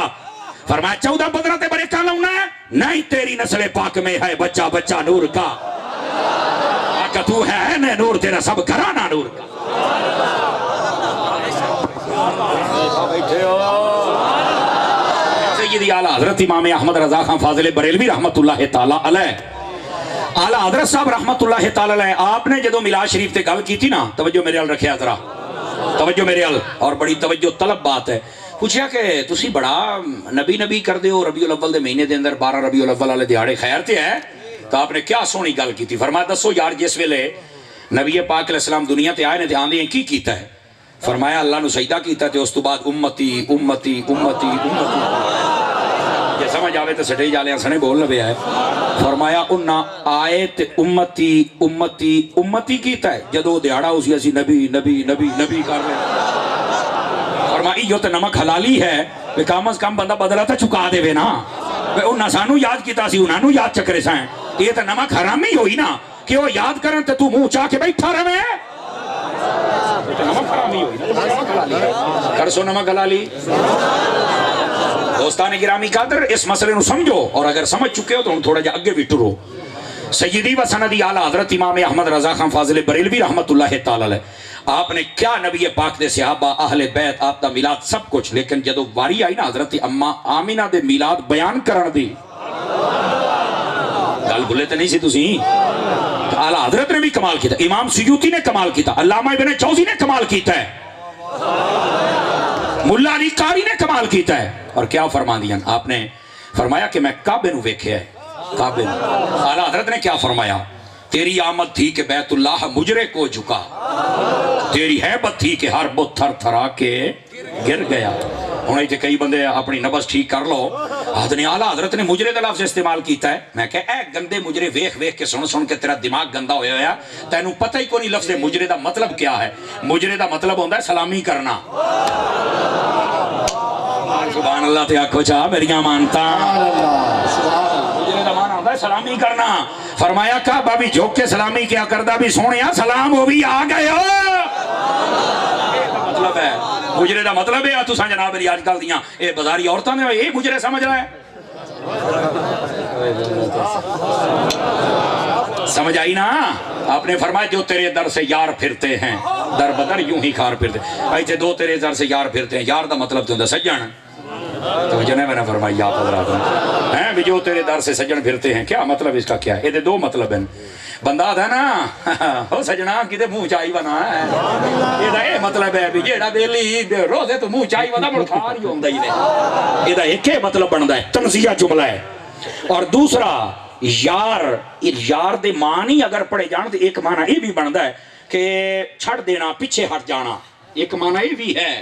فرمایا 14 15 تے بریکاں لاؤنا ہے نہیں تیری نسل پاک میں ہے بچہ بچہ نور کا آقا تو ہے نا نور تیرا سب گھرانہ نور کا سیدی اعلیٰ حضرت امام احمد رضا خان فاضل بریلوی رحمت اللہ تعالی علیہ اعلیٰ حضرت صاحب رحمت اللہ تعالی علیہ آپ نے جدو میلاد شریف تے گل کی تھی نا توجہ میرے حل رکھیا ذرا توجہ میرے حل اور بڑی توجہ طلب بات ہے پوچھیا کہ تسی بڑا نبی کر دے ہو ربیع الاول دے مہینے دے اندر 12 ربیع الاول والے دیہاڑے خیر تے ہے تو آپ نے کیا سونی گل کی تھی فرمایا دسو یار جس ویلے نبی پاک علیہ السلام دنیا تے آئے نے دھیان دیں کی کیتا ہے فرمایا اللہ نو سجدہ کیتا تے اس تو بعد امتی امتی امتی امتی یہ سمجھ آوے تو سٹے جالے سنے بول لبے ہے فرمایا انہا آیت امتی امتی امتی کیتا ہے جدو دیاڑا اسی ایسی نبی نبی نبی نبی کر رہے فرمایا یہ تو نمک حلالی ہے کہ کام از کام بندہ بدلا تھا چکا دے وے نا انہا سانو یاد کیتا سی انہا نو یاد چکرے سائیں یہ تو نمک حرامی ہوئی نا کہ وہ یاد کرن تو منہ چاہ کے بیٹھا رہے یہ تو نمک حرامی ہوئی نا نمک حلالی ہے کرسو نمک حلالی دوستان گرامی قدر اس مسئلے نو سمجھو اور اگر سمجھ چکے ہو تو ہم تھوڑا جا اگے بھی ٹرو سیدی و سندی اعلیٰ حضرت امام احمد رضا خان فاضل بریلوی رحمت اللہ تعالی علیہ آپ نے کیا نبی پاک دے صحابہ اہل بیت آپ دا میلاد سب کچھ لیکن جدو واری آئی نا حضرت اماں آمینہ دے میلاد بیان کرن دی گل بھولے تو نہیں سی تسی اعلیٰ حضرت نے بھی کمال کیتا امام سیوطی نے کمال کیتا علامہ ابن جوزی نے کمال کیتا ہے ملا علی قاری نے کمال کیتا ہے اور کیا فرما دیا آپ نے فرمایا کہ میں کعبے نو ویکھے ہے کعبے نو اعلیٰ حضرت نے کیا فرمایا تیری آمد تھی کہ بیت اللہ مجرے کو جھکا تیری حیبت تھی کہ ہر بت تھر تھرا کے گر گیا ہونے تھے کئی بندے اپنی نبض ٹھیک کر لو اعلیٰ حضرت نے مجرے دا لفظ استعمال کیتا ہے میں کہ اے گندے مجرے ویکھ ویکھ کے سن کے تیرا دماغ گندا ہویا ہویا تینوں پتہ ہی کوئی لفظ مجرے دا مطلب کیا ہے مجرے دا مطلب ہوتا ہے سلامی کرنا سبحان اللہ تے آکھو چاہ میریاں مانتا مجرے دا معنی ہوتا ہے سلامی کرنا فرمایا کعبہ بھی جھوک کے سلامی کیا کردہ بھی سونیا سلام ہو بھی آ گئے ہو مطلب ہے مجرے دا مطلب ہے تو سان جناب میری آج کل دیاں اے بازاری عورتوں نے اے مجرے سمجھ رہا ہے سمجھ آئی نا آپ نے فرمایا جو تیرے در سے یار پھرتے ہیں در بدر یوں ہی کھار پھرتے ہیں ایسے دو تیرے در سے یار پھرتے ہیں یار دا مطلب تو سجن تو جنہیں میں نے فرمایا یا حضرات ہیں بھی جو تیرے در سے سجن پھرتے ہیں کیا مطلب اس کا کیا ہے یہ دو مطلب ہیں بندہ تھا نا ہو سجنا کدے منہ چائی بنا ہے یہ مطلب ہے بھی جیڑا بیلی روزے تو منہ چائی بنا مڑکھار ہی ہوندہ ہی دے یہ ایک مطلب بندا ہے تنزیہ جملہ ہے اور دوسرا یار دے معنی اگر پڑھے جان تو ایک معنی یہ بھی بندا ہے کہ چھڑ دینا پیچھے ہٹ جانا ایک معنی یہ بھی ہے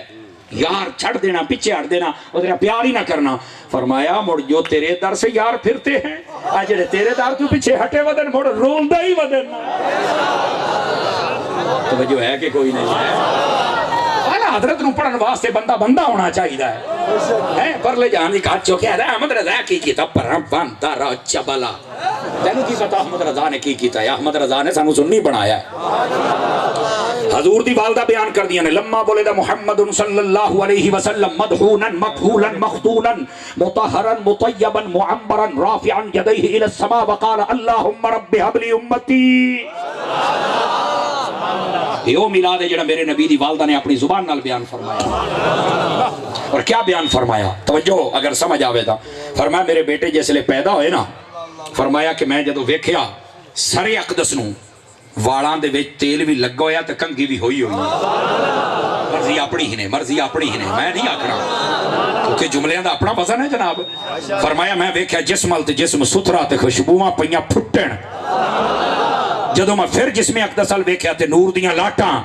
یار چھڑ دینا پیچھے ہٹ دینا وہ تیرا پیار ہی نہ کرنا فرمایا مڑ جو تیرے در سے یار پھرتے ہیں آج تیرے در تو پیچھے ہٹے ودن مڑ رولدہ ہی ودن توجہ ہے کہ کوئی نہیں ہے؟ حضرت نو پڑھن واسطے بندہ بندہ ہونا چاہیے ہے پر لے جان دی کاٹ چوکیا ہے احمد رضا کی کتاب پر بندہ را چبلا تینوں کی پتہ احمد رضا نے کی کیتا ہے؟ احمد رضا نے سانو سنی بنایا ہے۔ حضور دی والدہ بیان کر دیا نے لما بولے دا محمد صلی اللہ علیہ وسلم مدحونا مقبولا مخدونا مطہرا مطیبا معمرا رافعا یدیہ الى السماء وقال اللہم رب حب لی امتی۔ یہ وہ میلاد ہے جڑا میرے نبی دی والدہ نے اپنی زبان نال بیان فرمایا۔ اور کیا بیان فرمایا؟ توجہ اگر سمجھ آوے دا، فرمایا میرے بیٹے جیسے لے پیدا ہوئے نا، فرمایا کہ میں جدو ویکھیا سر اقدس نو والان دے وچ تیل بھی لگا ہویا تے کنگھی بھی ہوئی ہوئی، مرضی اپنی ہی نے، مرضی اپنی ہی نے، میں نہیں آکھنا کیونکہ جملیاں دا اپنا وزن ہے جناب۔ فرمایا میں ویکھیا جسم تے جسم ستھرا تے خوشبوواں پیاں پھٹن، جدو میں پھر جسم اقدس ال ویکھیا تے نور دیاں لاٹاں،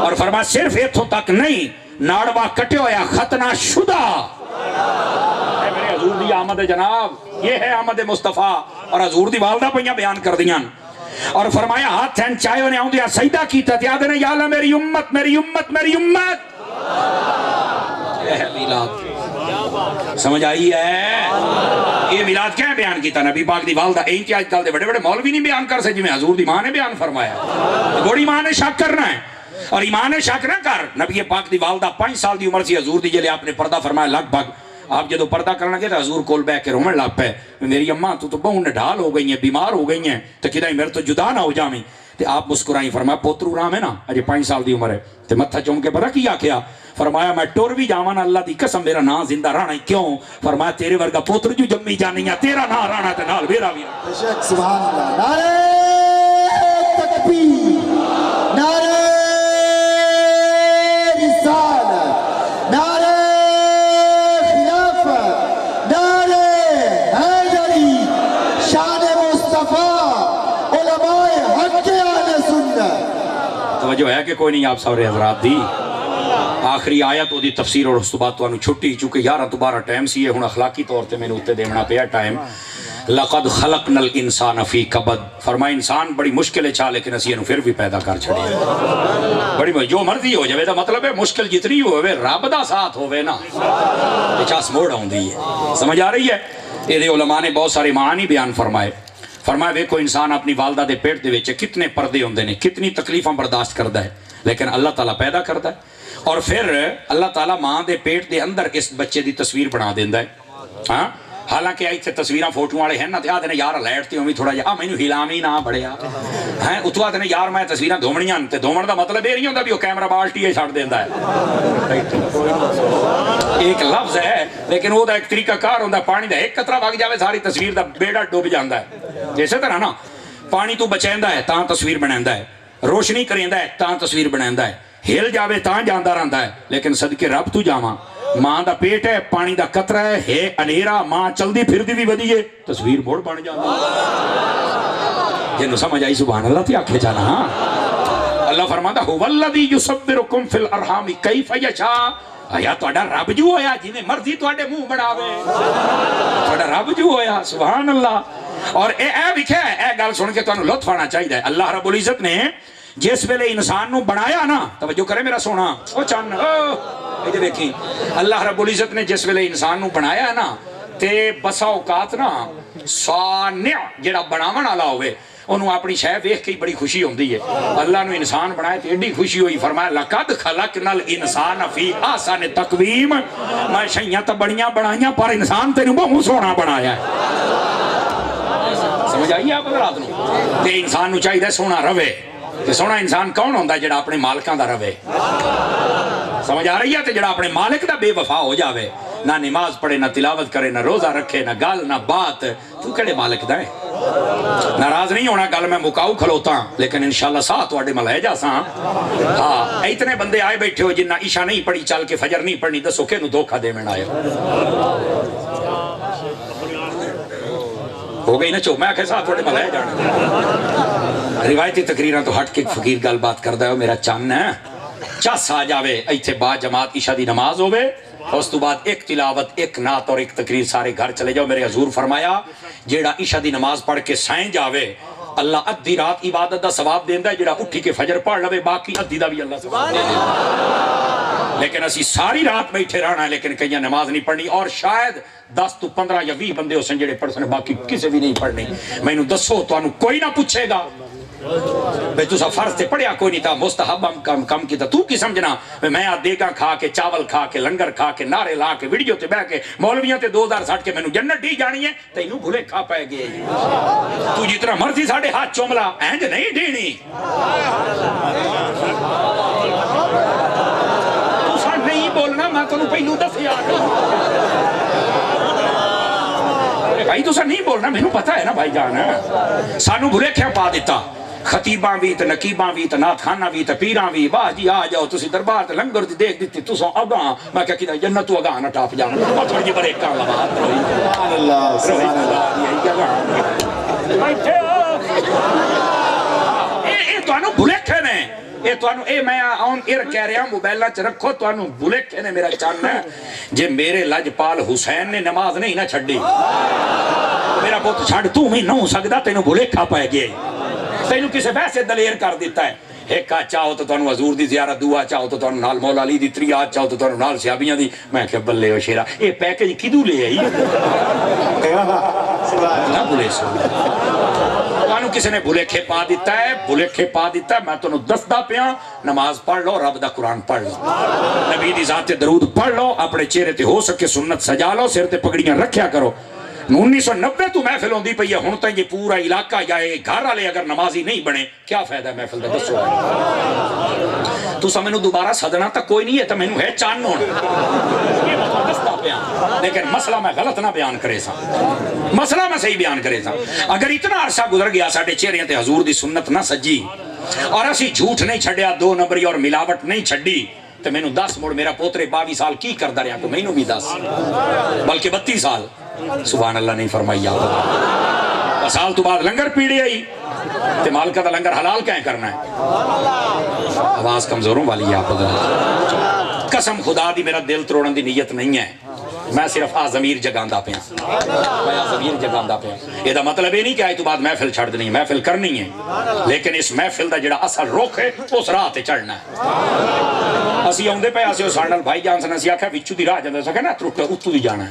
اور فرمایا صرف ایتھوں تک نہیں ناڑوا کٹے ہویا ختنہ شدہ۔ اے میرے حضور دی آمد ہے جناب، یہ ہے آمد مصطفیٰ، اور حضور دی والدہ پیاں بیان کر دیاں، اور فرمایا ہاتھ تھین چاہے انہیں آؤں دیا سجدہ کیتا تھا، یاد ہے یا اللہ میری امت میری امت میری امت۔ یہ ہے میلاد، سمجھ آئی ہے؟ یہ میلاد کیا بیان کیتا نبی پاک دی والدہ؟ این کی آج کل دے بڑے بڑے مولوی نہیں بیان کر سے جی میں حضور دی ماں نے بیان فرمایا، بڑی ماں نے شک کرنا ہے، اور ایمان شک نہ کر۔ نبی پاک دی والدہ 5 سال دی عمر سی حضور دی جلے آپ نے پردہ فرمایا لگ بھگ، آپ جدو پردہ کرنا گئے تو حضور کول بیٹھ کے رومن لگ پے، میری اماں تو بہو نڈھال ہو گئی ہیں، بیمار ہو گئی ہیں، تو کدھائی میرے تو جدا نہ ہو جاویں۔ تے آپ مسکرائیں، فرمایا پوترو رام ہے نا اجے 5 سال دی عمر ہے، تے متھا چوم کے پتہ کیا کیا؟ فرمایا میں ٹور بھی جاواں اللہ دی قسم میرا نام زندہ رہنا ہے، کیوں؟ فرمایا تیرے ورگا پوتر جو جمی جانی ہے، تیرا نام رہنا تے نال میرا بھی۔ سبحان اللہ، نعرہ تکبیر، نعرہ رسالت، نعرہ خلافت، نعرہ حیدری، شان مصطفیٰ، علماء حق اہل سنت۔ توجہ ہے کہ کوئی نہیں آپ سارے حضرات دی؟ آخری آیت دی تفسیر اور اس تو بعد تو انہوں چھٹی چونکہ 11 دوبارہ ٹائم سی ہے، ہن اخلاقی طور تے میں نے اتے دینا پیا ٹائم۔ لقد خلقنا الانسان فی کبد، فرمایا انسان بڑی مشکل ہے لیکن اسی انہوں پھر بھی پیدا کر چھڑے، بڑی جو مرضی ہو جائے دا مطلب ہے مشکل جتنی ہوئے رب دا ساتھ ہوئے نا چاس موڑ ہوں دی ہے، سمجھ آ رہی ہے؟ یہ علماء نے بہت سارے معانی بیان فرمائے، فرمایا ویکھو انسان اپنی والدہ دے پیٹ دے وچ کتنے پردے ہوندے نے، کتنی تکلیفاں برداشت کردا ہے، لیکن اللہ تعالیٰ پیدا کردا ہے، اور پھر اللہ تعالیٰ ماں دے پیٹ دے اندر اس بچے دی تصویر بنا دیندا ہے۔ ہاں حالانکہ ایتھے تصویراں فوٹو والے ہیں نا تے آدھے نے یار لائٹ تے ہوویں تھوڑا جہا مینوں ہلاویں نہ بڑیا ہیں، اتوں آدھے نے یار میں تصویراں دھومنیاں تے دھومن دا مطلب یہ نہیں ہوندا بھی وہ کیمرہ بالٹی چھڈ دیندا ہے، ایک لفظ ہے لیکن وہ دا ایک طریقہ کار ہوندا، پانی دا ایک قطرہ وگ جاوے ساری تصویر دا بیڑا ڈوب جاندا ہے۔ اسی طرح نا پانی تو بچیندا ہے تاں تصویر بنیندا ہے، روشنی کریندا ہے تاں تصویر بنیندا ہے، ہل جاوے تاں جاندا رہندا ہے، لیکن صدقے رب تو جاواں ماں دا پیٹ ہے، پانی دا قطرہ ہے انیرا، ماں چلدی پھردی بھی ودی ہے، تصویر موڑ بن جاندی جنوں سمجھ آئی سبحان اللہ تے آکھے جانا۔ اللہ فرماتا هو الذی یصورکم فی الارحام کیف یشاء، آیا تہاڈا رب جو ہویا جویں مرضی تہاڈے منہ بناوے، تہاڈا رب جو ہویا سبحان اللہ۔ اور اے ویکھیا اے گل سن کے تانوں لطف آنا چاہیے، اللہ رب العزت نے جس ویلے انسان نو بنایا نا، توجہ کرے میرا سونا، او چن یہ دیکھیں اللہ رب العزت نے جس ویلے انسان نو بنایا نا تے بسا اوقات نا صانع جڑا بناون والا ہوئے انہوں اپنی شے ویکھ کے بڑی خوشی ہوندی ہے، اللہ نے انسان بنایا تے ایڈی خوشی ہوئی، فرمایا لقد خلقنا الانسان فی احسن تقویم، میں شیاں تے بڑیاں بنائیاں پر انسان تینوں بہت سونا بنایا ہے۔ سمجھ آئی آپ حضرات نو؟ تے انسان نو چاہیے سونا رہے، تے سونا انسان کون ہوندا ہے جڑا اپنے مالکاں دا رہے، سمجھ آ رہی ہے؟ تے جڑا اپنے مالک دا بے وفا ہو جاوے، نہ نماز پڑھے نہ تلاوت کرے نہ روزہ رکھے نہ گل نہ بات، تو کڑے مالک دا ہے؟ ناراض نہیں ہونا گل میں مکاؤ کھلوتا لیکن انشاءاللہ ساتھ واڑے مل ہے جاساں۔ ہاں اتنے بندے آئے بیٹھے ہو جنہ عشاء نہیں پڑھی چل کے فجر نہیں پڑھنی، دسو کہ نو دھوکھا دے میں آئے ہو گئی نا چو، میں آکھے ساتھ واڑے مل ہے جانا۔ روایتی تقریراں تو ہٹ کے فقیر گل بات کردا ہے، میرا چن ہے چس آ جاوے ایتھے با جماعت عشاء دی نماز ہوے، اس تو بعد ایک تلاوت ایک نعت اور ایک تقریر، سارے گھر چلے جاؤ۔ میرے حضور فرمایا جیڑا عشاء دی نماز پڑھ کے سائیں جاوے اللہ ادھی رات عبادت دا ثواب دیندا ہے، جڑا اٹھی کے فجر پڑھ لوے باقی ادھی دا بھی اللہ ثواب دے دیندا۔ لیکن اسی ساری رات بیٹھے رہنا ہے لیکن کئی نماز نہیں پڑھنی، اور شاید 10 تو 15 یا 20 بندے ہو سن جڑے پڑھ سن، باقی کسی بھی نہیں پڑھنی۔ مینوں دسو تانوں کوئی نہ پوچھے گا بھئی تسا فرض تے پڑھیا کوئی نہیں تھا، مستحب کم کیتا، تو کی سمجھنا میں آ دیگاں کھا کے چاول کھا کے لنگر کھا کے نعرے لا کے ویڈیو تے بہ کے مولویاں تے 2060 کے مینوں جنت ڈی جانی ہے، تینوں بھولے کھا پائے گئے تو جتنا مرضی ساڈے ہاتھ چوملا اینج نہیں ڈینی۔ تسا نہیں بولنا، میں تانوں پہلو دسیا بھائی تسا نہیں بولنا، مینوں پتہ ہے نا بھائی جان، سانوں بھلے کیا پا دیتا، خطیباں بھی تے نقیباں بھی تے نعت خاناں بھی تے پیراں بھی، واہ جی آ جاؤ تسی دربار تے لنگر دی دیکھ دتی تساں اگاں، میں کہا کہ جنت تو اگاں نہ ٹاپ جانا، اور تھوڑی جی بریکاں لوا سبحان اللہ سبحان اللہ۔ بیٹھے ہو اے تانوں بھلے نے، اے تانوں اے میں آن ایر کہہ رہا موبائلاں چ رکھو، تانوں بھلے نے میرا چاننا ہے جے میرے لجپال حسین نے نماز نہیں نہ چھڈی، میرا پوت چھڈ تو بھی نہ ہو سکدا، تینوں بھلے پائے گئے، تینوں کسے ویسے دلیر کر دیتا ہے۔ ایک چاہو تو تانوں حضور دی زیارت، دعا چاہو تو تانوں نال مولا علی دی، تریات چاہو تو تانوں نال صحابیاں دی، میں کہ بلے او شیرا اے پیکج کدوں لے آئی نہ بھلے سو تانوں کسی نے بھلے پا دیتا ہے، بھلے پا دیتا ہے۔ میں تانوں دسدا پیاں نماز پڑھ لو، رب دا قرآن پڑھ لو، نبی دی ذات درود پڑھ لو، اپنے چہرے تے ہو سکے سنت سجا لو، سر تے پگڑیاں رکھیا کرو۔ 1990 تو محفل ہوندی پئی ہے، ہن تک یہ پورا علاقہ یا گھر والے اگر نمازی نہیں بنے کیا فائدہ ہے محفل دا، دسو تساں مینوں دوبارہ سدنا تا کوئی نہیں ہے، تو مینوں ہے چان ہونا، یہ میں دسدا پیا، لیکن مسئلہ میں غلط نہ بیان کرے سا، مسئلہ میں صحیح بیان کرے سا۔ اگر اتنا عرصہ گزر گیا ساڈے چہرے تے حضور دی سنت نہ سجی اور اسی جھوٹ نہیں چھڈیا، 2 نمبری اور ملاوٹ نہیں چھڈی، تو مینوں 10 مڑ میرا پوترے 22 سال کی کردا رہیا، تو مینوں بھی 10 بلکہ 32 سال سبحان اللہ نہیں فرمائی آپ سال تو بعد لنگر پیڑی آئی تے مالکہ دا لنگر حلال کہیں کرنا ہے، آواز کمزوروں والی آپ قسم خدا دی میرا دل توڑن دی نیت نہیں ہے، میں صرف ضمیر جگاندہ پیا، میں ضمیر جگاندہ پیا، یہ دا مطلب یہ نہیں کہ آئی تو بعد محفل چھڑ دینی، محفل کرنی ہے، لیکن اس محفل دا جڑا اصل رخ ہے اس راہ تے چڑھنا ہے۔ اسی آؤندے پہ آسے ساڈل بھائی جان سے نسی آکھیا وچوں دی راہ جاندا سکے نا ترٹ اتوں دی جانا ہے،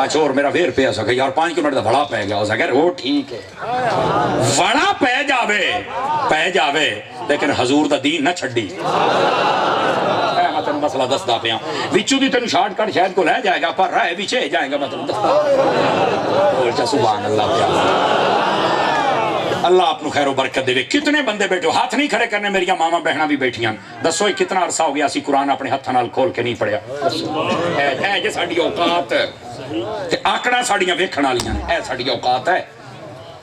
اچھا اور میرا ویر پہ سکے یار 5 کلومیٹر دا بڑا پے گیا، ہو سکے وہ ٹھیک ہے بڑا پے جاوے لیکن حضور دا دین نہ چھڈی، میں مسئلہ دسدا پیا، وچوں دی تینوں شارٹ کٹ شاید کو لے جائے گا پر راہ وچے جائے گا، مطلب دسدا سبحان اللہ پیا۔ اللہ آپ نو خیر و برکت دے۔ کتنے بندے بیٹھے ہو، ہاتھ نہیں کھڑے کرنے، میری ماما بہناں بھی بیٹھیاں، دسو کتنا عرصہ ہو گیا اسی قرآن اپنے ہتھاں نال کھول کے نہیں پڑھیا، اے جے ساڈی اوقات تے آکڑاں ساڈیاں ویکھن والیاں نے، اے ساڈی اوقات ہے۔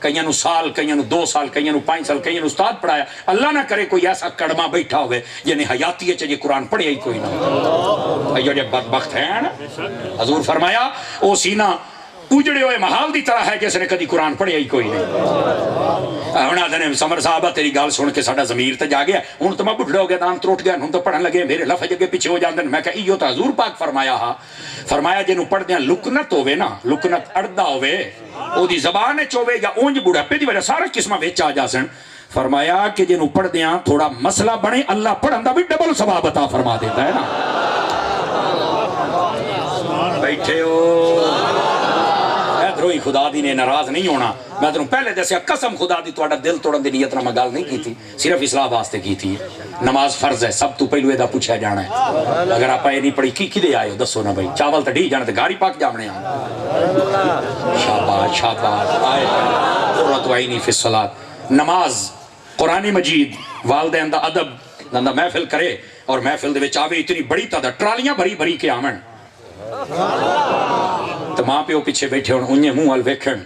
کئیاں نو سال، کئیاں نو 2 سال، کئیاں نو 5 سال، کئیاں نو استاد پڑھایا، اللہ نہ کرے کوئی ایسا کڑما بیٹھا ہوئے یعنی حیاتی ہے قرآن پڑھیا ہی کوئی نہ، یہ جو بدبخت ہیں نا، حضور فرمایا او سینہ اجڑے ہوئے محال دی طرح ہے جس نے کدی قرآن پڑھیا ہی کوئی نہیں۔ ہونا دنے سمر صاحبہ تیری گال سن کے ساڈا ضمیر تے جا گیا، ہن تو میں بڈھڑا ہو گیا، دان تروٹ گیا، ہن تو پڑھن لگے، میرے لفظ اگے پیچھے ہو جاندے، میں کہ ایو تو حضور پاک فرمایا ہا، فرمایا جنوں پڑھدیاں لکنت ہوے نا، لکنت اڑدا ہوے، او دی زبان وچ ہوے یا اونج بڑھاپے دی وجہ سارا قسماں وچ آ جاسن، فرمایا کہ جنوں پڑھدیاں تھوڑا مسئلہ بنے، اللہ پڑھن دا بھی ڈبل ثواب عطا فرما دیتا ہے نا۔ بیٹھے ہو روئی خدا دی نے ناراض نہیں ہونا، میں تنوں پہلے دسیا قسم خدا دی تہاڈا دل توڑن دی نیت نال میں گل نہیں کیتی، صرف اصلاح واسطے کیتی ہے۔ نماز فرض ہے، سب تو پہلو یہ پوچھا جانا ہے، اگر آپ یہ نہیں پڑھی کی کدے آئے ہو دسو نا بھائی، چاول تو ڈی جانے تے گاڑی پاک جامنے آ، شاباش شاباش، آئے قرۃ عینی فی الصلاۃ، نماز قرآن مجید، والدین دا ادب، نندا محفل کرے اور محفل دے وچ آوے اتنی بڑی تعداد ٹرالیاں بھری بھری کے آمن، تو ماں پیو پیچھے بیٹھے ہون، انہیں منہ وال ویکھن،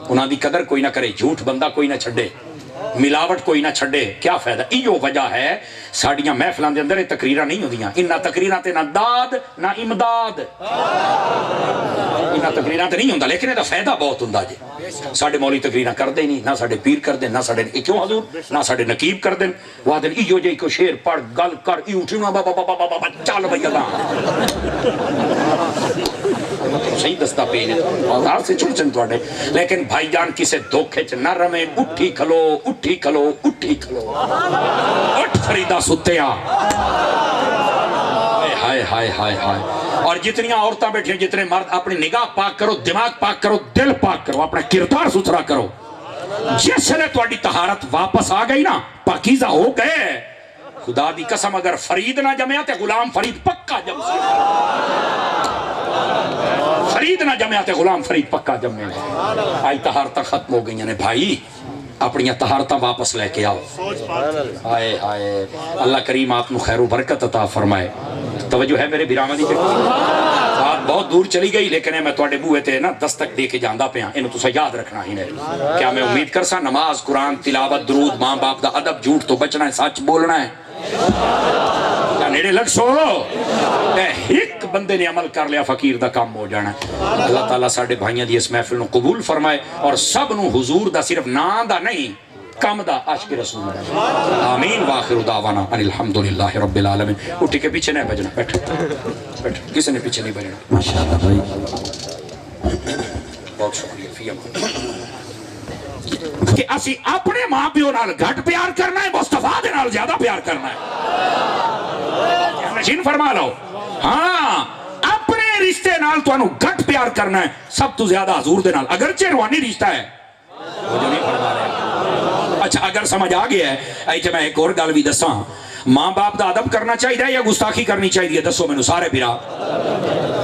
انہاں دی قدر کوئی نہ کرے، جھوٹ بندہ کوئی نہ چھڈے، ملاوٹ کوئی نہ چھڈے، کیا فائدہ؟ ایو وجہ ہے ساڈیاں محفلاں دے اندر تقریراں نہیں ہوندیاں، انہاں تقریراں تے نہ داد نہ امداد، انہاں تقریراں تے نہیں ہوندا، لیکن یہ فائدہ بہت ہوندا جی۔ ساڈے مولوی تقریراں کردے نہیں، نہ ساڈے پیر کردے، نہ ساڈے کیوں حضور، نہ ساڈے نقیب کردے، وا دن ایو جے کو شعر پڑھ گل کر ای اٹھنا بابا بابا بابا چل بھئی اللہ صحیح دستا پے نے بازار سے چھڑ چن توڑے لیکن بھائی جان کسے دھوکے چ نہ رمے اٹھی کھلو اٹھی کھلو اٹھی کھلو اٹھ فریدہ ستیا ہائے ہائے ہائے ہائے اور جتنی عورتیں بیٹھی ہیں جتنے مرد اپنی نگاہ پاک کرو دماغ پاک کرو دل پاک کرو اپنا کردار ستھرا کرو جس نے تہاڈی طہارت واپس آ گئی نا پاکیزہ ہو گئے خدا دی قسم اگر فرید نہ جمیا تے غلام فرید پکا جم سی فرید نہ جمیا تے غلام فرید پکا جم میں آئی طہارتاں ختم ہو گئی ہیں بھائی اپنی طہارتاں واپس لے کے آؤ آئے آئے اللہ کریم آپ نو خیر و برکت عطا فرمائے توجہ ہے میرے بیرامہ دی بات بہت دور چلی گئی لیکن میں توڑے بوئے تھے نا دستک دے کے جاندہ پہ ہاں انہوں تو سا یاد رکھنا ہی نہیں کیا میں امید کر سا نماز قرآن تلاوت درود ماں باپ دا ادب جھوٹ تو بچنا ہے سچ بولنا ہے کیا نیڑے لگ سو ایک بندے نے عمل کر لیا فقیر دا کام ہو جانا ہے اللہ تعالیٰ ساڑھے بھائیاں دی اس محفل نو قبول فرمائے اور سب نو حضور دا صرف نام دا نہیں کم دا عاشق رسول دا آمین وآخر دعوانا ان الحمدللہ رب العالمین اٹھی کے پیچھے نہیں بجنا بیٹھ بیٹھ کسی نے پیچھے نہیں بجنا ماشاءاللہ بھائی بہت شکریہ فی امان کہ اسی اپنے ماں پیو نال گھٹ پیار کرنا ہے مصطفیٰ دے نال زیادہ پیار کرنا ہے نشین فرما لو ہاں اپنے رشتے نال تو انہوں گھٹ پیار کرنا ہے سب تو زیادہ حضور دے نال اگرچہ روانی رشتہ ہے وہ جو نہیں فرما رہے اچھا اگر سمجھ آگیا ہے ایچے میں ایک اور گل بھی دساں ماں باپ دا ادب کرنا چاہیے یا گستاخی کرنی چاہیے دسو میں نو سارے پیرا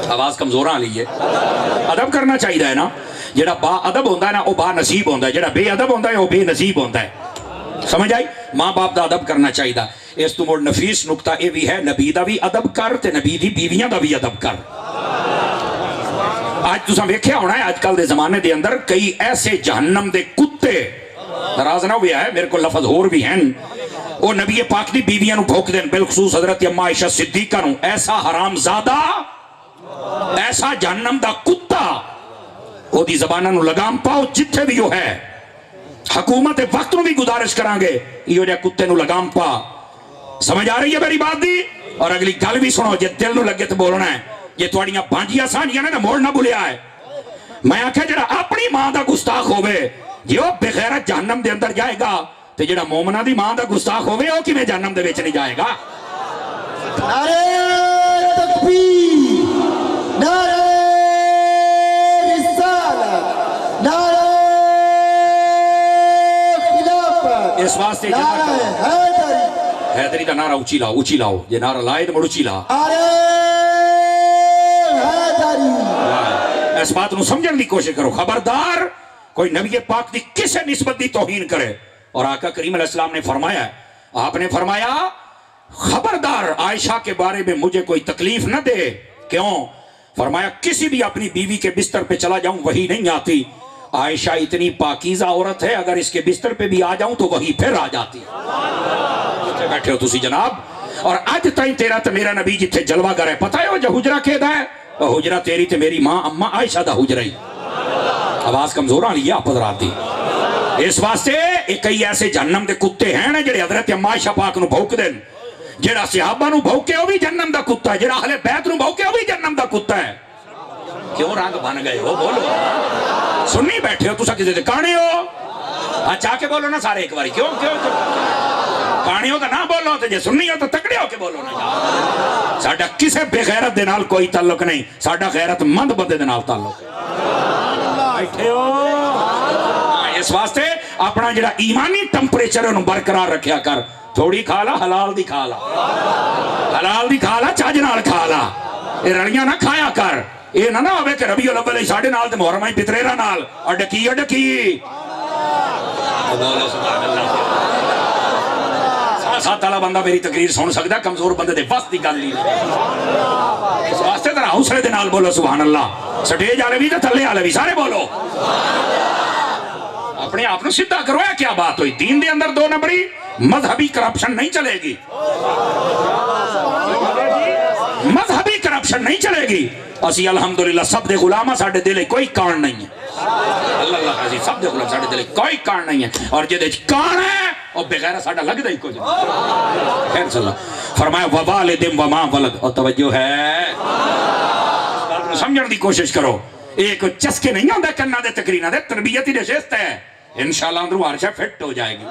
آواز کمزوراں لیے ادب کرنا چاہیے ہے نا جڑا با ادب ہوندہ ہے نا وہ با نصیب ہوندہ ہے جڑا بے ادب ہوندہ ہے وہ بے نصیب ہوندہ ہے سمجھ آئی ماں باپ دا ادب کرنا چاہیے اس تو موڑ نفیس نکتہ اے بھی ہے نبی دا بھی ادب کر تے نبی دی بیویاں دا بھی ادب کر آج تو سمجھے ہونا ہے آج کل دے زمانے دے اندر کئی ایسے جہنم دے کتے ناراض نہ ہویا ہے میرے کو لفظ اور بھی ہیں وہ نبی پاک دی بیویاں نو بھوک دیں بالخصوص حضرت اما عائشہ صدیقہ نو ایسا حرام زادہ ایسا جہنم دا کتا وہ دی زبانہ نو لگام پاؤ جتھے بھی وہ ہے حکومت وقت نو بھی گزارش کرانگے یہ جا کتے نو لگام پا سمجھ آ رہی ہے میری بات دی اور اگلی گل بھی سنو جے دل نو لگے تو بولنا ہے یہ تواڑیاں بانجیاں سانیاں نے موڑ نہ بھولیا ہے میں آکھا جڑا اپنی ماں دا گستاخ ہوئے یہ بغیرت جہنم دے اندر جائے گا تو جڑا مومنہ دی ماں دا گستاخ ہوئے ہو کہ میں جہنم دے بیچ نہیں جائے گا نعرہ تکبیر نعرہ رسالت نعرہ خلافت اس واسطے نعرہ حیدری حیدری دا نعرہ اچھی لاؤ یہ نعرہ لائے تو مڑ اچھی لا نعرہ حیدری اس بات نو سمجھن دی کوشش کرو خبردار کوئی نبی پاک دی کسے نسبت دی توہین کرے اور آقا کریم علیہ السلام نے فرمایا آپ نے فرمایا خبردار عائشہ کے بارے میں مجھے کوئی تکلیف نہ دے کیوں فرمایا کسی بھی اپنی بیوی کے بستر پہ چلا جاؤں وہی نہیں آتی عائشہ اتنی پاکیزہ عورت ہے اگر اس کے بستر پہ بھی آ جاؤں تو وہی پھر آ جاتی جتنے بیٹھے ہو تسی جناب اور آج تائیں تیرا تو میرا نبی جتھے جلوہ گر ہے پتہ ہے وہ جو حجرہ کہتا ہے وہ حجرہ تیری تے میری ماں اماں عائشہ دا حجرہ ہی آواز کمزوراں لیا پدراتی اس واسطے ایک کئی ایسے جہنم دے کتے ہیں نا جڑے حضرت اما عائشہ پاک نو بھوک دیں جڑا صحابہ نو بھوکے ہو بھی جہنم دا کتا ہے جڑا اہل بیت نو بھوکے ہو بھی جہنم دا کتا ہے کیوں رنگ بن گئے ہو بولو سننی بیٹھے ہو تسا کسی دے کانے ہو اچھا کے بولو نا سارے ایک باری کیوں کانے ہو تو نہ بولو تو جے سننی ہو تو تکڑے ہو کے بولو نا ساڑھا کسے بے غیرت دے نال کوئی تعلق نہیں ساڑھا غیرت مند بندے دے نال تعلق بیٹھے ہو اس واسطے اپنا جڑا ایمانی ٹمپریچر انہوں برقرار رکھیا کر تھوڑی کھالا حلال دی کھالا حلال دی کھالا چاج نال کھالا یہ رڑیاں نہ کھایا کر یہ نہ ہوئے کہ ربیع الاول ہی ساڑھے نال تے محرم ہی پتریرہ نال اڈکی اڈکی بولو سبحان اللہ ساتھ تعالیٰ بندہ میری تقریر سن سکتا کمزور بندے دے وقت دی گل لی اس واسطے ترہ حوصلے دے نال بولو سبحان اللہ سٹیج آلے بھی تے تھلے آلے بھی سارے بولو اپنے آپ نے سدھا کرو ہے کیا بات ہوئی دین دے اندر دو نمبری مذہبی کرپشن نہیں چلے گی مذہبی کرپشن نہیں چلے گی اسی الحمدللہ سب دے غلامہ ساڑھے دلے کوئی کان نہیں ہے اللہ عزیز سب دے غلام ساڑھے دلے کوئی کان نہیں ہے اور جے دے کان ہے اور بغیر ساڑھا لگ دے کو جا خیر صلی اللہ فرمایا ووالدم وما ولد اور توجہ ہے بات سمجھن دی کوشش کرو. ایک چسکے نہیں ہوندے کناں دے تقریراں دے, تربیت ہی نشست ہے. انشاءاللہ اندروں ہر شے فٹ ہو جائے گی.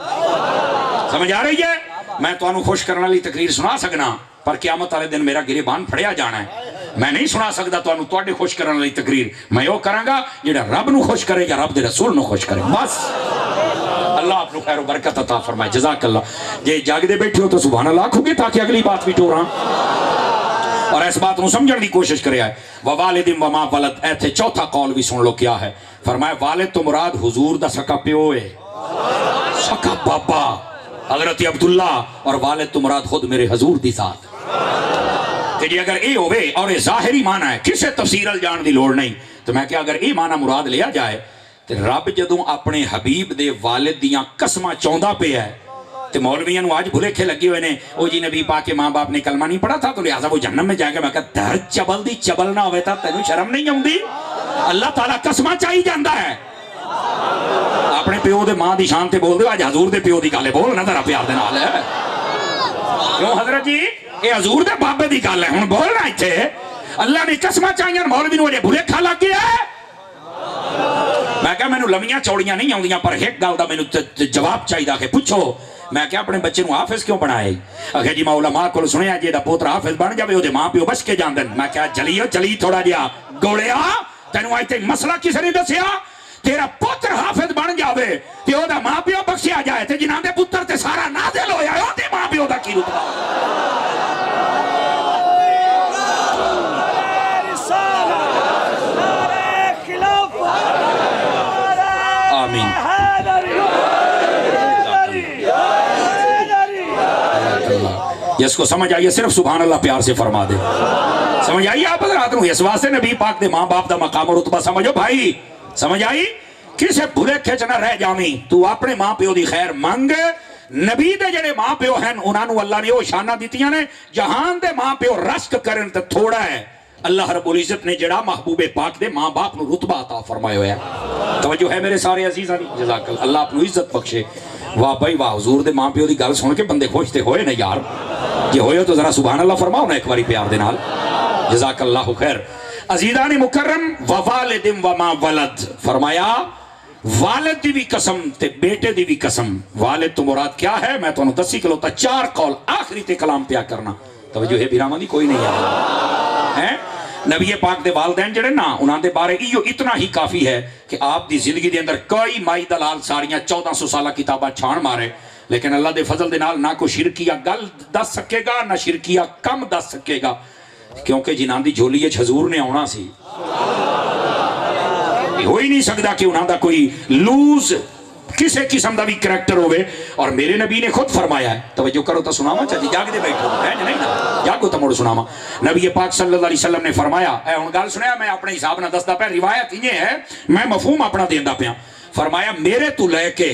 سمجھ آ رہی ہے؟ میں تانوں خوش کرنے والی تقریر سنا سکنا, پر قیامت والے دن میرا گریبان پھڑیا جانا ہے. میں نہیں سنا سکتا تانوں تواڈے خوش کرنے والی تقریر. میں وہ کراں گا جڑا رب نو خوش کرے یا رب دے رسول نو خوش کرے. بس اللہ آپ کو خیر و برکت عطا فرمائے. جزاک اللہ. جے جاگدے بیٹھے ہو تو سبحان اللہ آکھو گے تاکہ اگلی بات بھی ٹوراں اور اس بات نو سمجھن دی کوشش کرے. ہے ووالد وما ولد. ایتھے چوتھا قول بھی سن لو کیا ہے. فرمایا والد تو مراد حضور دا سکا پیو ہے, سکا بابا حضرت عبداللہ, اور والد تو مراد خود میرے حضور دی ذات. کہ جی اگر اے ہوئے اور اے ظاہری معنی ہے, کسے تفسیر جان دی لوڑ نہیں, تو میں کہ اگر اے معنی مراد لیا جائے تو رب جدوں اپنے حبیب دے والد دیاں قسماں چوندا پہ ہے تو مولویاں نو آج بھلے کھے لگے ہوئے نے او جی نبی پاک کے ماں باپ نے کلمہ نہیں پڑھا تھا تو لہٰذا وہ جہنم میں جائے گا. میں کہا در چبل دی چبل نہ ہوئے تھا, تینوں شرم نہیں ہوندی؟ اللہ تعالیٰ قسمہ چاہی جاندہ ہے. اپنے پیو دے ماں دی شان تے بول دے, آج حضور دے پیو دی گالے بول نہ ذرا پیار دے نال ہے. کیوں حضرت جی اے حضور دے بابے دی گل ہے, ہن بولنا ایتھے اللہ نے قسمہ چاہیاں مولوی نو اجے بھلے کھا لگ گیا ہے. میں کہا مینوں لمیاں چوڑیاں نہیں آوندیاں, پر ایک گل دا مینوں جواب چاہیدا کہ پوچھو. میں کہا اپنے بچے نو حافظ کیوں بنائے؟ اکھے جی میں علماء کول سنیا جے دا پوتر حافظ بن جاوے او دے ماں پیو بچ کے جاندن. میں کہا چلیو چلی تھوڑا جیا گوڑیا, تینوں ایتھے مسئلہ کسے نے دسیا؟ تیرا پتر حافظ بن جاوے تے او دا ماں پیو بخشیا جائے تے جنہاں دے پتر تے سارا نازل ہویا او دے ماں پیو دا کی رتبہ؟ آمین. جس کو سمجھ آئیے صرف سبحان اللہ پیار سے فرما دے. سمجھ آئیے آپ حضرات نو, اس واسطے نبی پاک دے ماں باپ دا مقام و رتبہ سمجھو بھائی. سمجھ آئی؟ کسے بھلے کھچنا رہ جامی, تو اپنے ماں پیو دی خیر منگ. نبی دے جڑے ماں پیو ہیں انہاں نو اللہ نے وہ شانہ دیتیاں نے, جہان دے ماں پیو رشک کرن تے تھوڑا ہے. اللہ رب العزت نے جڑا محبوب پاک دے ماں باپ نو رتبہ عطا فرمایا ہوا ہے. توجہ ہے میرے سارے عزیزاں دی؟ جزاک اللہ. اللہ اپنو عزت بخشے. واہ بھائی واہ, حضور دے ماں پیو دی گل سن کے بندے خوش تے ہوئے نا یار. جے ہوئے تو ذرا سبحان اللہ فرماؤ نا ایک باری پیار دے نال. جزاک اللہ خیر. عزیزان مکرم ووالد وما ولد. فرمایا والد دی بھی قسم تے بیٹے دی بھی قسم. والد تو مراد کیا ہے میں تو انہوں دسی کلو تا 4 قول آخری تے کلام پیا کرنا. توجہ ہے بیراما دی کوئی نہیں ہے. نبی پاک دے والدین جڑے نا انہاں دے بارے ایو اتنا ہی کافی ہے کہ آپ دی زندگی دے اندر کوئی مائی دلال ساریاں 1400 سالہ کتابہ چھان مارے, لیکن اللہ دے فضل دے نال نہ کو شرکیہ گل دس سکے گا نہ شرکیہ کم دس سکے گا, کیونکہ جنہاں دی جھولی اچ حضور نے آنا سی. ہو ہی نہیں سکتا کہ انہاں دا کوئی لوز کسے قسم دا بھی کریکٹر ہوئے. اور میرے نبی نے خود فرمایا ہے, توجہ کرو تا سناما چاہتی جاگ دے بیٹھو ہے نہیں نا, جاگو تا موڑ سناما. نبی پاک صلی اللہ علیہ وسلم نے فرمایا, اے ان گال سنیا میں اپنے حساب نہ دستا پہ, روایت یہ ہے میں مفہوم اپنا دیندہ پیا. فرمایا میرے تو لے کے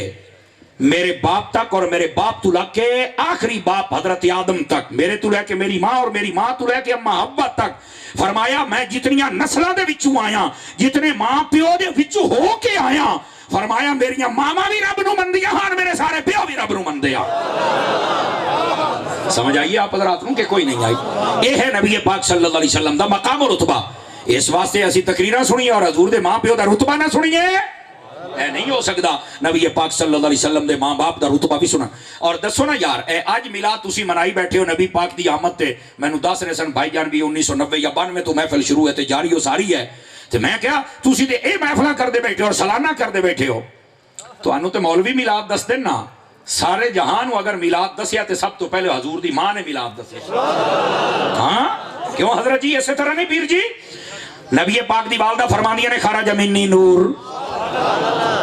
میرے باپ تک اور میرے باپ تو لے کے آخری باپ حضرت آدم تک, میرے تو لے کے میری ماں اور میری ماں تو لے کے اماں حوا تک. فرمایا میں جتنیاں نسلہ دے وچوں آیا, جتنے ماں پیو دے وچوں ہو کے آیا, فرمایا میریاں ماما بھی رب نو مندیاں ہاں, میرے سارے پیو بھی رب نو مندیاں. سمجھ آئیے آپ حضرات نو کہ کوئی نہیں آئی. یہ ہے نبی پاک صلی اللہ علیہ وسلم دا مقام و رتبہ. اس واسطے اسی تقریرہ سنیے اور حضور دے ماں پیو دا رتبہ نہ سنیے, اے نہیں ہو سکتا. نبی پاک صلی اللہ علیہ وسلم دے ماں باپ دا رتبہ بھی سنا. اور دسو نا یار, اے آج میلاد تسی منائی بیٹھے ہو نبی پاک دی آمد تے, میں نو دس رہے سن بھائی جان بھی 1990 یا 92 تو محفل شروع ہے تے جاری ہو ساری ہے, تو میں کیا تسی دے اے محفلہ کر دے بیٹھے ہو اور سالانہ کر دے بیٹھے ہو. تو انہوں تے مولوی میلاد دس دن نا, سارے جہان اگر میلاد دسیا تے سب تو پہلے حضور دی ماں نے میلاد دسیا. ہاں کیوں حضرت جی ایسے طرح نہیں پیر جی؟ نبی پاک دی والدہ فرماندیاں نے خرج منی نور,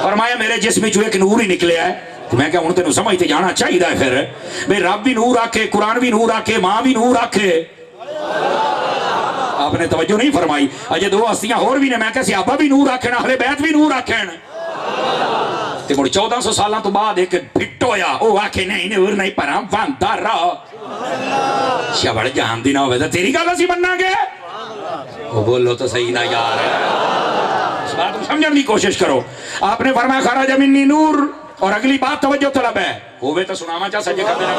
فرمایا میرے جسم جو ایک نور ہی نکلے ہے. میں کہا انہوں تینوں سمجھتے جانا چاہیے دا ہے پھر, بھئی رب بھی نور آکھے, قرآن بھی نور آکھے, ماں بھی نور آکھے. آپ نے توجہ نہیں فرمائی. اجے 2 ہستیاں اور بھی نے, میں کہا صحابہ بھی نور آکھیں, اہل بیت بھی نور آکھیں. تے مڑ 1400 سالاں تو بعد ایک بھٹ ہویا, او آکھے نہیں نور نہیں پرا باندھا رہا. شبڑ جان دی نہ ہوئے تو تیری گل اسی بننا گے. وہ بولو تو صحیح نہ یار, اس بات کو سمجھنے کی کوشش کرو. آپ نے فرمایا خرج منی نور, اور اگلی بات توجہ طلب ہے, ہوئے تو سناما چاہ سجے کر دینا.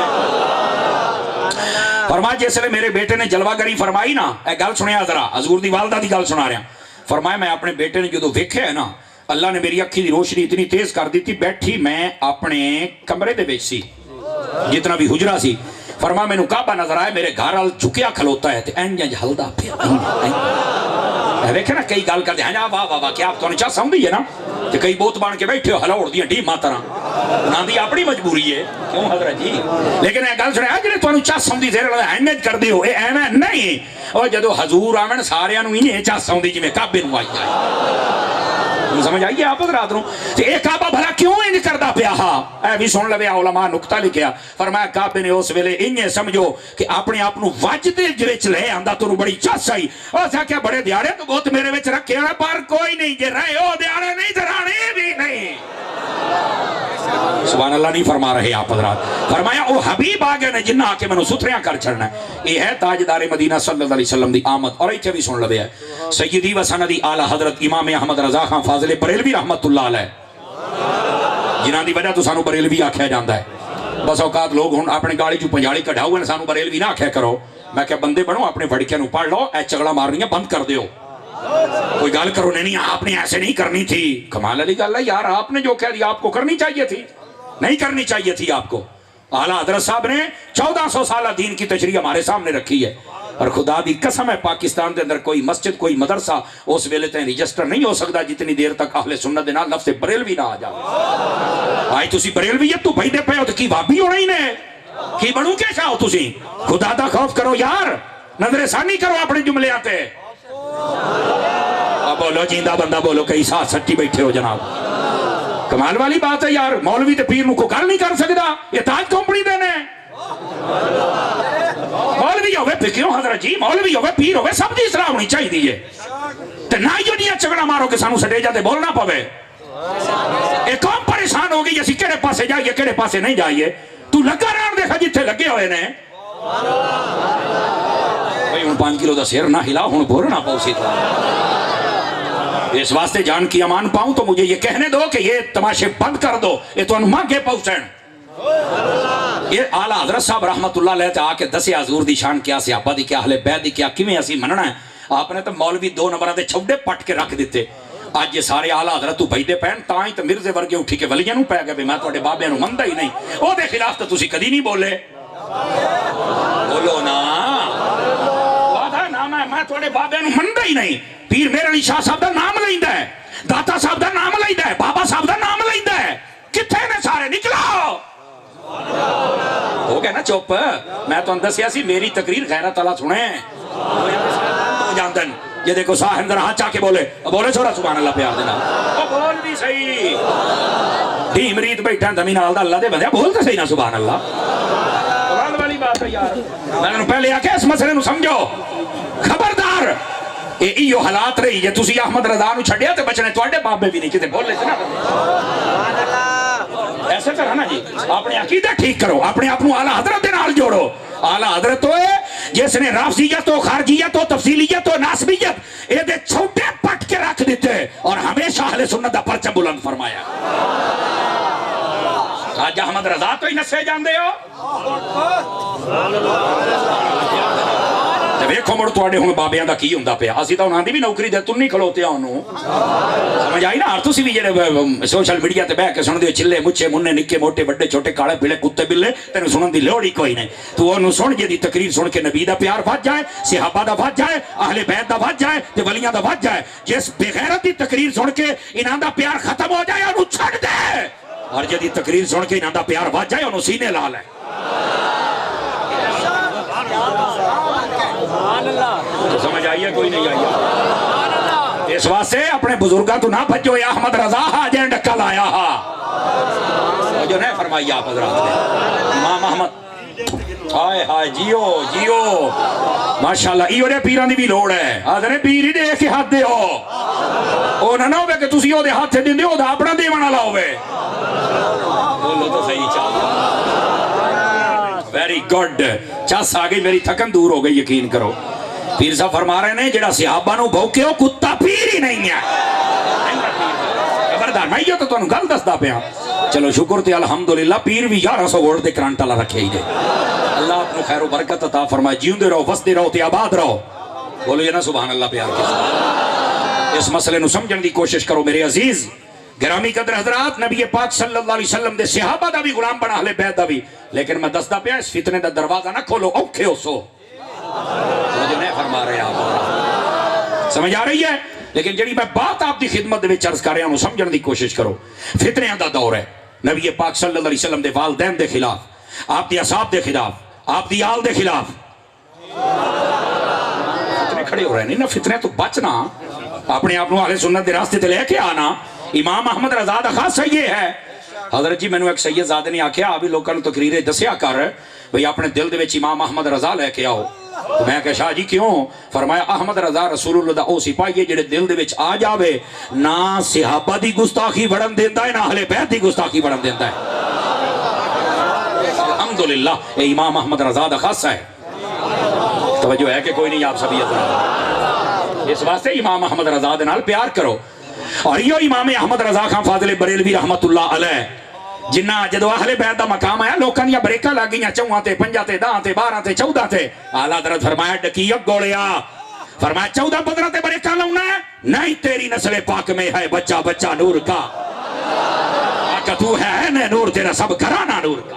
فرمایا جسے میرے بیٹے نے جلوہ گری فرمائی نا، اے گل سنیا ذرا، حضور دی والدہ دی گل سنا رہا، فرمایا میں اپنے بیٹے نے جدو ویکھیا ہے نا، اللہ نے میری اکھی دی روشنی اتنی تیز کر دی تھی، بیٹھی میں اپنے کمرے دے وچ سی، جتنا بھی حجرہ سی، فرمایا مینوں کعبہ نظر آئے، میرے گھر وال جھکیا کھلوتا ہے تے انج ہلدا پیا، ویکھے نا کئی گل کرتے ہیں واہ واہ واہ کیا آپ تانوں چا سمجھی ہے نا، تے کئی بوت بن کے بیٹھے ہو ہلاڑ دیاں ڈیماں طرح، انہاں دی اپنی مجبوری ہے، کیوں حضرت جی؟ لیکن اے گل سنیا جڑے تانوں چا سمجھی زیر اہمیت کردے ہو، اے ایویں نہیں، او جدو حضور آون ساریاں نوں انہیں چا سمجھی جویں کعبے نوں آئی جائے، سمجھ آئیے آپ حضرات نوں؟ تے اے کعبہ بھلا کیوں انج کردا پیا ہا؟ اے بھی سن لوے علماء نقطہ لکھیا، فرمایا کعبے نے اس ویلے انج سمجھو کہ اپنے آپ نوں وجدے وچ لے آندا تو بڑی چس آئی، او سکیا بڑے دیاڑے تو بہت میرے وچ رکھے ہیں پر کوئی نہیں جے رہے او دیاڑے نہیں درانے بھی نہیں، سبحان اللہ نہیں فرما رہے آپ حضرات، فرمایا او حبیب آگے نے جنہ آ کے منو ستھریاں کر چھڑنا ہے، یہ ہے تاجدار مدینہ صلی اللہ علیہ وسلم دی آمد، اور ایتھے بھی سن لوے ہے سیدی و سندی اعلی حضرت امام احمد رضا خان فاضل بریلوی رحمت اللہ علیہ، جنہاں دی وجہ تو سانو بریلوی آکھیا جاندا ہے، بس اوقات لوگ ہن اپنے گاڑی چوں پنجاڑی کڈھا ہوئے نے سانو بریلوی نہ آکھیا کرو، میں کہ بندے بنو اپنے وڑکیاں نوں پڑھ لو، اے چگڑا مارنیاں بند کر دیو، کوئی گل کرو نہیں آپ نے ایسے نہیں کرنی تھی، کمال علی گل ہے یار، آپ نے جو کہہ دیا آپ کو کرنی چاہیے تھی، نہیں کرنی چاہیے تھی آپ کو، اعلیٰ حضرت صاحب نے 1400 سالہ دین کی تشریح ہمارے سامنے رکھی ہے، اور خدا دی قسم ہے پاکستان دے اندر کوئی مسجد کوئی مدرسہ اس ویلے تین رجسٹر نہیں ہو سکتا جتنی دیر تک اہل سنت دے نال لفظ بریلوی نہ آ جائے، آئی تسی بریلویت تو بھائی دے پے ہو تو کی وابی ہونا ہی نے، کی بنو کے چاہو تسی، خدا دا خوف کرو یار، نظر ثانی کرو اپنے جملے آتے، بولو جیندہ بندہ بولو کئی ساتھ سچی بیٹھے ہو جناب، کمال والی بات ہے یار، مولوی تے پیر نو کو گل نہیں کر سکتا، یہ تاج کمپنی دینے مولوی ہوئے پہ کیوں حضرت جی، مولوی ہوئے پیر ہوئے سب دی اصلاح ہونی چاہیے دیئے، تے نہ یہ نہیں چگڑا مارو کہ سانو سٹے جاتے بولنا پوے، ایک قوم پریشان ہو گئی اسی کیڑے پاسے جائیے کیڑے پاسے نہیں جائیے، تو لگا رہن دیکھا جتھے لگے ہوئے نے، بھئی ان 5 کلو دا سیر نہ ہلا ہون بھورنا پاؤسی تھا، اس واسطے جان کی امان پاؤں تو مجھے یہ کہنے دو کہ یہ تماشے بند کر دو، یہ تو انہوں مانگے پہنچیں، یہ اعلیٰ حضرت صاحب رحمت اللہ علیہ آ کے دسے حضور دی شان کیا صحابہ دی کیا اہل بیت دی کیا کیویں اسی مننا ہے، آپ نے تو مولوی 2 نمبرہ دے چھوڑے پٹ کے رکھ دیتے، آج یہ سارے اعلیٰ حضرت تو بھائی دے پہن تائیں تو مرزے ورگے اٹھی کے ولیاں نوں پہ گئے بھی میں تو اڈے بابے نوں مندہ ہی نہیں، او دے خلاف تو تسی کدی نہیں بولے، بولو نا، وعدہ نام ہے میں تو اڈے بابے نوں مندہ ہی نہیں، پیر میرے علی شاہ صاحب دا نام لائندہ ہے، داتا صاحب دا نام لائندہ ہے، بابا صاحب دا نام لائندہ ہے، کتھے نے سارے نکلاؤ، ہو گیا نا چوپ، میں تو اندر سیاسی میری تقریر غیرت اللہ سنیں، تو جاندن، یہ دیکھو ساہ اندر ہاتھ چاہ کے بولے چھوڑا سبحان اللہ پیار دینا، او بول بھی صحیح، دی مرید بیٹھا زمین آل دا اللہ دے بندے بول دے صحیح نا سبحان اللہ، سبحان والی بات ہے یار، میں نے پہلے آکے اس مسئلے نو سمجھو، خبردار، ایو حالات رہی ہے تسی احمد رضا نو چھڑیا تے بچنے توڑے بابے بھی نہیں کتے بول لے سنا ایسے کرنا نا جی، اپنے عقیدہ ٹھیک کرو، اپنے اپنو اعلیٰ حضرت دے نال جوڑو، اعلیٰ حضرت تو ہے جس نے رافضیت و خارجیت و تفصیلیت و ناسبیت اے دے چھوٹے پٹ کے رکھ دیتے اور ہمیشہ اہل سنت دا پرچم بلند فرمایا، آج احمد رضا تو ہی نسے جان دے ہو، ویکھو مڑ تواڈے ہن بابیاں دا کی ہوندا پیا، اسی تاں انہاں دی بھی نوکری دے تن نہیں کھلوتے اونوں، سمجھ آئی نا، اور تسی بھی جڑے سوشل میڈیا تے بیٹھ کے سن دیو چلے مچھے مننے نکے موٹے بڑے چھوٹے کالے پیلے کتے بلے، تینوں سنن دی لوڑ ہی کوئی نہیں، تو اونوں سن جے دی تقریر سن کے نبی دا پیار ود جائے، صحابہ دا ود جائے، اہل بیت دا ود جائے تے ولیاں دا ود جائے، جس بے غیرت دی تقریر سن کے انہاں دا پیار ختم ہو جائے اونوں چھڑ دے، اور جے دی تقریر سن کے انہاں دا پیار ود جائے اونوں سینے لا لے، تو سمجھ آئیے کوئی نہیں آئیے، اس واسطے اپنے بزرگاں تو نہ بھجو، یا احمد رضا ہا جین ڈکا لایا ہا، جو نہیں فرمائی آپ حضرات نے، امام احمد، ہائے ہائے جیو جیو، ماشاءاللہ ایو دے پیران دی بھی لوڑ ہے، آدھنے پیر ہی دے کے ہاتھ دے ہو، او نہ ہوئے کہ تسی او دے ہاتھ دے دے ہو دا اپنا دے وانا لاؤے، بولو تو صحیح چاہتا، ویری گڈ، چاس آگئی میری تھکن دور ہو گئی، یقین کرو، پیر صاحب فرما رہے ہیں جڑا صحابہ نو بھوکے ہو کتا پیر ہی نہیں ہے، خبردار میں یہ تو انہوں گل دس دا پیا، چلو شکر تے الحمدللہ پیر بھی 1100 وولٹ دے کرانٹ اللہ رکھے ہی دے، اللہ آپ کو خیر و برکت عطا فرمائے، جیوندے رہو، وسدے رہو تے آباد رہو. بولو یہ نا سبحان اللہ پیار کے. اس مسئلے نو سمجھن دی کوشش کرو میرے عزیز گرامی قدر حضرات. نبی پاک صلی اللہ علیہ وسلم دے صحابہ دا بھی غلام بنا، اہل بیت دا بھی. لیکن میں دستا پیا اس فتنے دا دروازہ نہ کھولو، اوکھے ہو سو. مجھے نہیں فرما رہے آپ، سمجھ آ رہی ہے؟ لیکن جڑی میں بات آپ دی خدمت دے وچ عرض کر رہا ہوں سمجھن دی کوشش کرو. فتنیاں دا دور ہے. نبی پاک صلی اللہ علیہ وسلم دے والدین دے خلاف، آپ دی اصحاب دے خلاف، آپ دی آل دے خلاف فتنے کھڑے ہو رہے ہیں. نا فتنے تو بچنا، اپنے آپ اہل سنت دے راستے تے لے کے آنا. امام احمد رضا دا خاصہ یہ ہے. حضرت جی مینوں ایک سید زادے نے آکھیا ابھی لوکاں نوں تقریریں دسیا کر بھئی اپنے دل دے وچ امام احمد رضا لے کے آؤ. تو میں کہا شاہ جی کیوں؟ فرمایا احمد رضا رسول اللہ دا او سپاہی ہے جڑے دل دے وچ آ جاوے نہ صحابہ دی گستاخی بڑھن دیندا ہے نہ اہل بیت دی گستاخی بڑھن دیندا ہے. الحمدللہ اے امام احمد رضا دا خاصہ ہے. توجہ ہے کہ کوئی نہیں آپ سبھی حضرات؟ اس واسطے امام احمد رضا دے نال پیار کرو. اور یہ امام احمد رضا خان فاضل بریلوی رحمت اللہ علیہ جنہ جدو اہل بیت دا مقام آیا لوکاں دیا بریکاں لگ گئیاں 4 تے 5 تے 10 تے 12 تے 14 تے. اعلیٰ حضرت فرمایا ڈکیت گولیا، فرمایا 14 15 تے بریکاں لاؤنا ہے نہیں، تیری نسل پاک میں ہے بچہ بچہ نور کا. آقا تو ہے نا نور تیرا سب گھرانہ نور کا.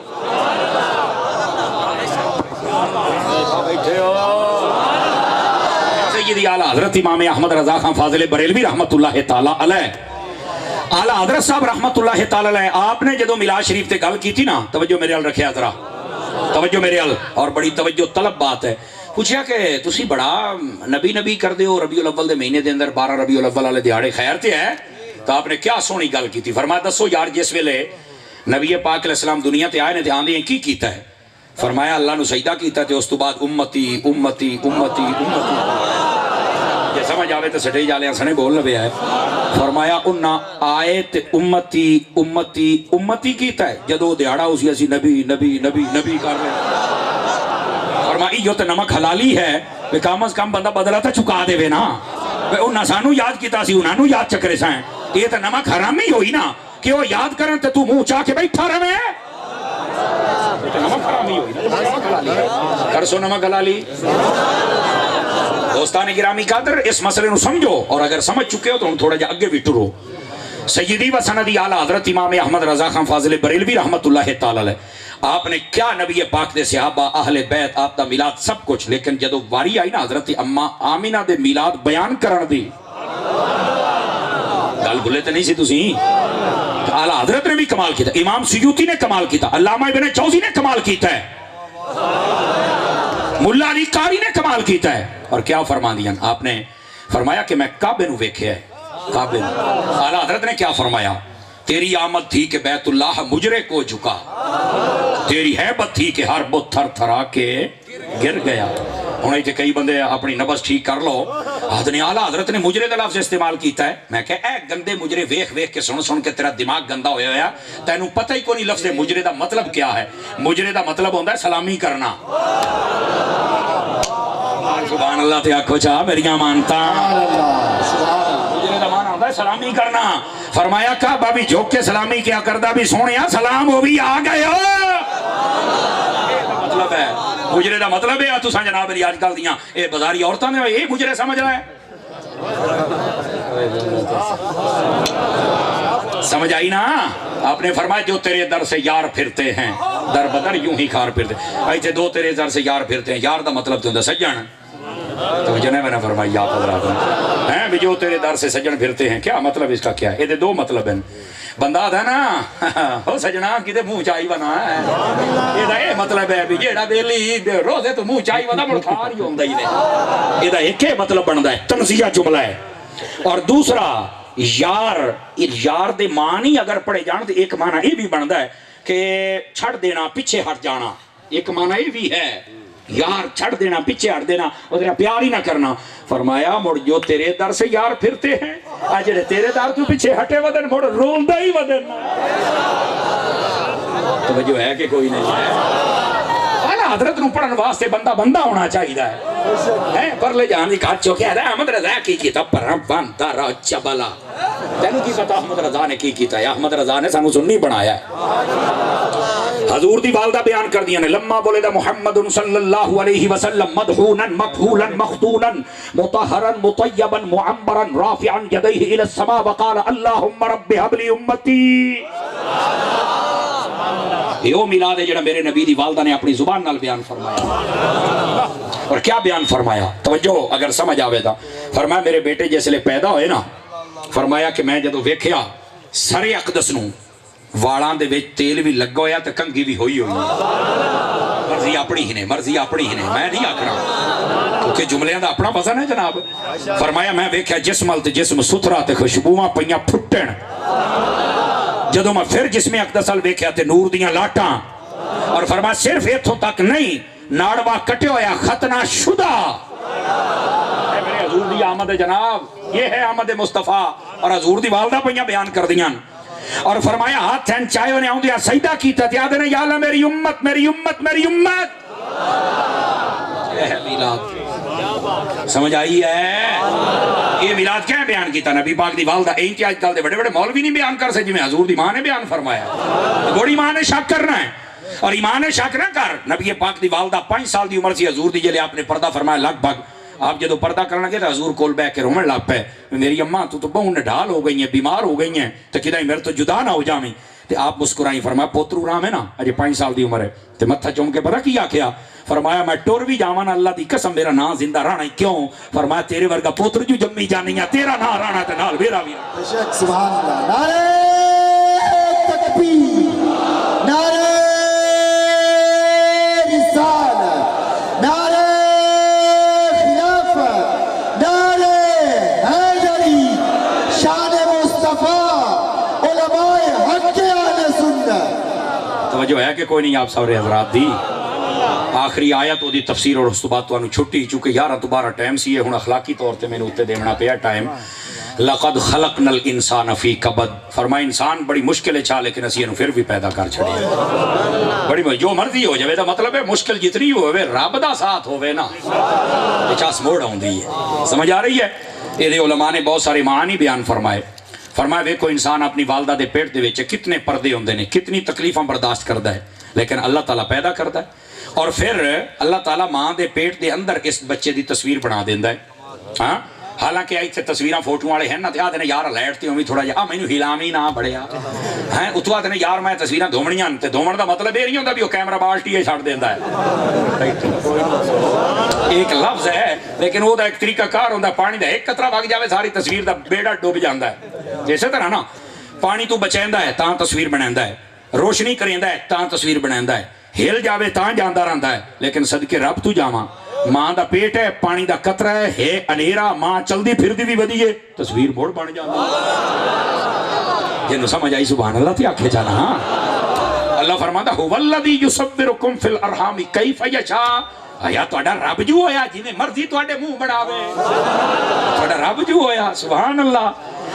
سیدی اعلیٰ حضرت امام احمد رضا خان فاضل بریلوی رحمت اللہ تعالی علیہ، اعلیٰ حضرت صاحب رحمت اللہ تعالی علیہ، آپ نے جدو میلاد شریف تے گل کی تھی نا، توجہ میرے ال رکھیا ذرا، توجہ میرے ال، اور بڑی توجہ طلب بات ہے. پوچھیا کہ تسی بڑا نبی کر دے ہو، ربیع الاول دے مہینے دے اندر 12 ربیع الاول والے دیہاڑے خیر تے ہے، تو آپ نے کیا سونی گل کی تھی. فرمایا دسو یار جس ویلے نبی پاک علیہ السلام دنیا تے آئے نے تے آندے ہیں کی کیتا ہے؟ فرمایا اللہ نو سجدہ کیتا تے اس تو بعد امتی امتی امتی امتی. یہ سمجھ آوے تے سٹے جالے سنے بول لبے ہے. فرمایا انہاں آئے تے امتی امتی امتی کیتا ہے، جدو دیہاڑا اسی اسی نبی نبی نبی نبی کر رہے. فرمایا یہ تے نمک حلالی ہے، کہ کم از کم بندہ بدلا تے چکا دے وے نا. انہاں سانو یاد کیتا سی، انہاں نو یاد چکرے سائیں. یہ تے نمک حرامی ہوئی نا کہ وہ یاد کرن تے تو منہ چاہ کے بیٹھا رہے. نمک حرامی ہوئی نا، نمک حلالی ہے. کر سو نمک حلالی. دوستان گرامی قدر اس مسئلے نو سمجھو، اور اگر سمجھ چکے ہو تو ہم تھوڑا جا اگے بھی ٹرو. سیدی و سندی اعلیٰ حضرت امام احمد رضا خان فاضل بریلوی رحمت اللہ تعالی علیہ، آپ نے کیا نبی پاک دے صحابہ اہل بیت آپ دا میلاد سب کچھ، لیکن جدو واری آئی نا حضرت اماں آمینہ دے میلاد بیان کرن دی گل بھولے تے نہیں سی تسی. اعلیٰ حضرت نے بھی کمال کیتا، امام سیوطی نے کمال کیتا، علامہ ابن جوزی نے کمال کیتا ہے، ملا علی قاری نے کمال کیتا ہے. اور کیا فرما دیا آپ نے؟ فرمایا کہ میں کعبے نو ویکھیا ہے. کعبے نو اعلیٰ حضرت نے کیا فرمایا؟ تیری آمد تھی کہ بیت اللہ مجرے کو جھکا، تیری حیبت تھی کہ ہر بت تھر تھرا کے گر گیا. ہونے تھے کئی بندے اپنی نبض ٹھیک کر لو. اعلیٰ حضرت نے مجرے دا لفظ استعمال کیتا ہے. میں کہ اے گندے مجرے ویکھ ویکھ کے سن کے تیرا دماغ گندا ہویا ہویا، تینوں پتہ ہی کوئی لفظ مجرے دا مطلب کیا ہے. مجرے دا مطلب ہوتا ہے سلامی کرنا. سبحان اللہ تے آکھو چاہ میریاں مانتا. مجرے دا معنی ہوتا ہے سلامی کرنا. فرمایا کعبہ بھی جھوک کے سلامی کیا کردا بھی سونیا سلام ہو بھی آ گئے ہو. مطلب ہے مجرے دا مطلب ہے تو جناب علی آج کل دیاں اے بازاری عورتاں نے اے مجرے سمجھ رہا ہے. سمجھ آئی نا؟ آپ نے فرمایا جو تیرے در سے یار پھرتے ہیں در بدر یوں ہی کھار پھرتے ہیں. ایسے دو تیرے در سے یار پھرتے ہیں، یار دا مطلب تو سجن. تو جنہیں میں نے فرمایا آپ حضرات ہیں بھی جو تیرے در سے سجن پھرتے ہیں، کیا مطلب اس کا کیا ہے؟ یہ دو مطلب ہیں. بندہ تھا نا ہو سجنا کدے منہ چائی بنا ہے، یہ مطلب ہے بھی جیڑا بیلی روزے تو منہ چائی بنا مڑ کھار ہی ہوندہ ہی نہیں. یہ ایک مطلب بنتا ہے، تنزیہ جملہ ہے. اور دوسرا یار دے معنی اگر پڑھے جان تو ایک معنی یہ بھی بنتا ہے کہ چھڑ دینا پیچھے ہٹ جانا. ایک معنی یہ بھی ہے یار چھڑ دینا پیچھے ہٹ دینا، وہ تیرا پیار ہی نہ کرنا. فرمایا مڑ جو تیرے در سے یار پھرتے ہیں جڑے تیرے در تو پیچھے ہٹے ودن مڑ رولدا ہی ودن. توجہ ہے کہ کوئی نہیں ہے؟ اعلیٰ حضرت نو پڑھن واسطے بندہ ہونا چاہیے ہے. پر لے جان دی کاٹ چوکیا ہے احمد رضا کی کیتا پرم بنتا را چبلا. تینوں کی پتا احمد رضا نے کی کیتا ہے؟ احمد رضا نے سانو سنی بنایا ہے. حضور دی والدہ بیان کر دیا نے لما ولد محمد صلی اللہ علیہ وسلم مدحونا مکحولا مختونا مطہرا مطیبا معمرا رافعا یدیہ الى السماء وقال اللہم رب حب لی امتی. یہ وہ میلاد ہے جڑا میرے نبی دی والدہ نے اپنی زبان نال بیان فرمایا. اور کیا بیان فرمایا توجہ اگر سمجھ آوے دا. فرمایا میرے بیٹے جس لئے پیدا ہوئے نا, فرمایا کہ میں جدو ویکھیا سر اقدس نو والان دے وچ تیل بھی لگا ہویا تے کنگھی بھی ہوئی ہوئی. مرضی اپنی ہی نے, مرضی اپنی ہی نے, میں نہیں آکھنا کیونکہ جملیاں دا اپنا وزن ہے جناب. فرمایا میں ویکھیا جسم تے جسم ستھرا تے خوشبوواں پئیاں پھٹن. جدو میں پھر جسم اقدس ال ویکھیا تے نور دیاں لاٹاں. اور فرمایا صرف ایتھوں تک نہیں, ناڑوا کٹے ہویا ختنہ شدہ. اے میرے حضور دی آمد ہے جناب, یہ ہے آمد مصطفیٰ. اور حضور دی والدہ پئیاں بیان کر دیاں. اور فرمایا ہاتھ تھین چاہے نے آؤں دیا سجدہ کیتا تھے یاد ہے یا اللہ میری امت میری امت میری امت. یہ ہے میلاد. سمجھ آئی ہے یہ میلاد کیا بیان کیتا نبی پاک دی والدہ. این کہ آج کل دے بڑے بڑے مولوی نہیں بیان کر سکے, میں حضور دی ماں نے بیان فرمایا. بڑی ماں نے شک کرنا ہے اور ایمان شک نہ کر. نبی پاک دی والدہ 5 سال دی عمر سی حضور دی جلے آپ نے پردہ فرمایا. لگ بھگ آپ جدو پردہ کرنا گئے تو حضور کول بیٹھ کے رومن لگ پے, میری اماں تو بہو نڈھال ہو گئی ہیں, بیمار ہو گئی ہیں, تو کدھائی میرے تو جدا نہ ہو جاویں. تے آپ مسکرائیں. فرمایا پوترو رام ہے نا اجے 5 سال دی عمر ہے. تے متھا چوم کے پتہ کیا کیا فرمایا میں ٹور بھی جاواں اللہ دی قسم میرا نام زندہ رہنا. کیوں؟ فرمایا تیرے ورگا پوتر جو جمی جانی ہے تیرا نام رہنا تے نال میرا بھی. بشک سبحان اللہ. نعرہ تکبیر, نعرہ رسالت, نعرہ خلافت, نعرہ حیدری, شان مصطفیٰ, علماء حق اہل سنت. توجہ ہے کہ کوئی نہیں آپ سارے حضرات دی. آخری آیت وہ دی تفسیر اور اس تو بعد تو انہوں چھٹی چونکہ 11 تو 12 ٹائم سی ہے ہوں اخلاقی طور تے میں نے اتے دیمنا پیا ٹائم. لقد خلقنا الانسان فی کبد. فرمایا انسان بڑی مشکل ہے چاہ لیکن اسی انہوں پھر بھی پیدا کر چھڑے. بڑی جو مرضی ہو جائے دا مطلب ہے مشکل جتنی ہوئے رب دا ساتھ ہوئے نا چاس موڑ ہوں دی ہے. سمجھ آ رہی ہے؟ یہ علماء نے بہت سارے معانی بیان فرمائے. فرمایا ویکھو انسان اپنی والدہ دے پیٹ دے وچ کتنے پردے ہوندے نے, کتنی تکلیفاں برداشت کردا ہے, لیکن اللہ تعالیٰ پیدا کردا ہے. اور پھر اللہ تعالیٰ ماں دے پیٹ دے اندر اس بچے دی تصویر بنا دیندا ہے. ہاں حالانکہ ایتھے تصویراں فوٹو والے ہیں نا تے آدھے نے یار لائٹ تے ہوویں تھوڑا جہا مینوں ہلاویں نہ بڑیا ہیں اتوں آدھے نے یار میں تصویراں دھومنیاں تے دھومن دا مطلب یہ نہیں ہوندا بھی وہ کیمرہ بالٹی چھڈ دیندا ہے. ایک لفظ ہے لیکن وہ دا ایک طریقہ کار ہوندا. پانی دا ایک قطرہ وگ جاوے ساری تصویر دا بیڑا ڈوب جاندا ہے. اسی طرح نا پانی تو بچیندا ہے تاں تصویر بنیندا ہے, روشنی کریندا ہے تاں تصویر بنیندا ہے, ہل جاوے تاں جاندا رہندا ہے. لیکن صدقے رب تو جاواں ماں دا پیٹ ہے, پانی دا قطرہ ہے انیرا, ماں چلدی پھردی بھی ودی ہے, تصویر موڑ بن جاندی. جنوں سمجھ آئی سبحان اللہ تے آکھے جانا. اللہ فرماتا هو الذی یصورکم فی الارحام کیف یشاء. آیا تہاڈا رب جو ہویا جویں مرضی تہاڈے منہ بناوے, تہاڈا رب جو ہویا سبحان اللہ.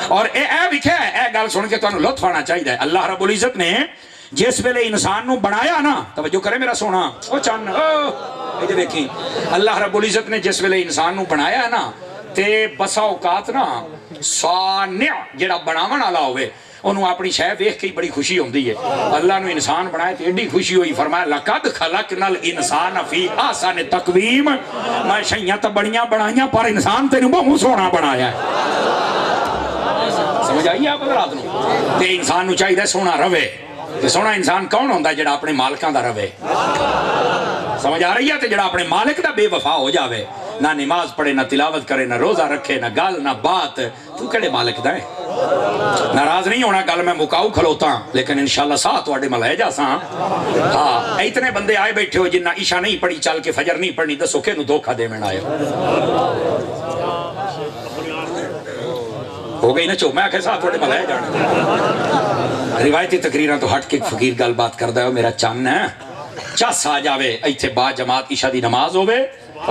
اور اے ویکھے اے گل سن کے تانوں لطف آنا چاہیے. اللہ رب العزت نے جس ویلے انسان نو بنایا نا, توجہ کرے میرا سونا, او چن اے دیکھی اللہ رب العزت نے جس ویلے انسان نو بنایا نا تے بسا اوقات نا صانع جڑا بناون والا ہوئے انہوں اپنی شے ویکھ کے بڑی خوشی ہوندی ہے. اللہ نے انسان بنایا تے ایڈی خوشی ہوئی. فرمایا لقد خلقنا الانسان فی احسن تقویم. میں شیاں تے بڑیاں بنائیاں پر انسان تینوں بہت سونا بنایا ہے. سمجھ آئی آپ حضرات نو؟ تے انسان نو چاہیے سونا رہے. تے سونا انسان کون ہوندا ہے جڑا اپنے مالکاں دا رہے. سمجھ آ رہی ہے؟ تے جڑا اپنے مالک دا بے وفا ہو جاوے, نہ نماز پڑھے, نہ تلاوت کرے, نہ روزہ رکھے, نہ گل نہ بات, تو کڑے مالک دا ہے. ناراض نہیں ہونا, گل میں مکاؤ کھلوتا لیکن انشاءاللہ ساتھ واڑے مل ہے جاساں. ہاں اتنے بندے آئے بیٹھے ہو جنہ عشاء نہیں پڑھی چل کے فجر نہیں پڑھنی, دسو کہ نو دھوکھا دے میں آئے ہو گئی نا چو. میں آکھے ساتھ واڑے مل ہے جانا. روایتی تقریراں تو ہٹ کے فقیر گل بات کردا ہے میرا چن ہے. چس آ جاوے ایتھے با جماعت عشاء دی نماز ہوے,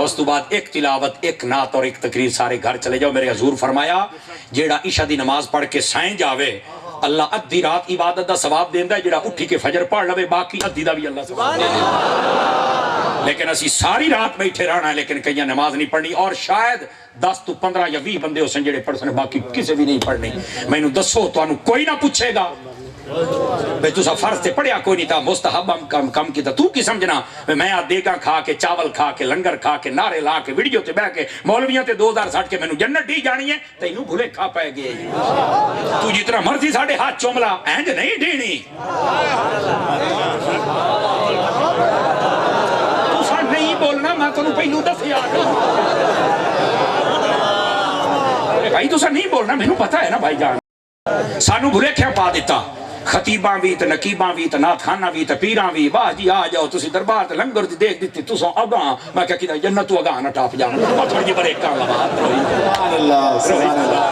اس تو بعد ایک تلاوت, ایک نعت اور ایک تقریر, سارے گھر چلے جاؤ. میرے حضور فرمایا جیڑا عشاء دی نماز پڑھ کے سائیں جاوے اللہ ادھی رات عبادت دا ثواب دیندا ہے. جیڑا اٹھی کے فجر پڑھ لوے باقی ادھی دا بھی اللہ ثواب دیندا. لیکن اسی ساری رات بیٹھے رہنا ہے لیکن کئی نماز نہیں پڑھنی. اور شاید 10 تو 15 یا 20 بندے ہو سن جڑے پڑھ سن, باقی کسی بھی نہیں پڑھنی. مینوں دسو تانوں کوئی نہ پوچھے گا بھئی تُسا فرض تے پڑھیا کوئی نہیں تھا مستحب کم کی تھا تو کی سمجھنا میں دیگاں کھا کے چاول کھا کے لنگر کھا کے نعرے لا کے ویڈیو تے بہ کے مولویاں تے 2060 کے مینوں جنت دی جانی ہے تینوں بھولے کھا پائے گئے تو جتنا مرضی ساڑھے ہاتھ چوملا اینج نہیں ڈینی تُسا نہیں بولنا میں تنوں پہلو دس یاد بھائی تُسا نہیں بولنا مینوں پتا ہے نا بھائی جان سانو بھلیکھیاں پا دیتا خطیباں بھی تے نقیباں بھی تے نعت خانہ بھی تے پیراں بھی واہ جی آ جاؤ تسی دربار تے لنگر دی دیکھ دیتی تساں اگاں میں کہا کیتا جنت تو اگاں نہ ٹاپ جانا اور تھوڑی جی بریکاں لگا سبحان اللہ سبحان اللہ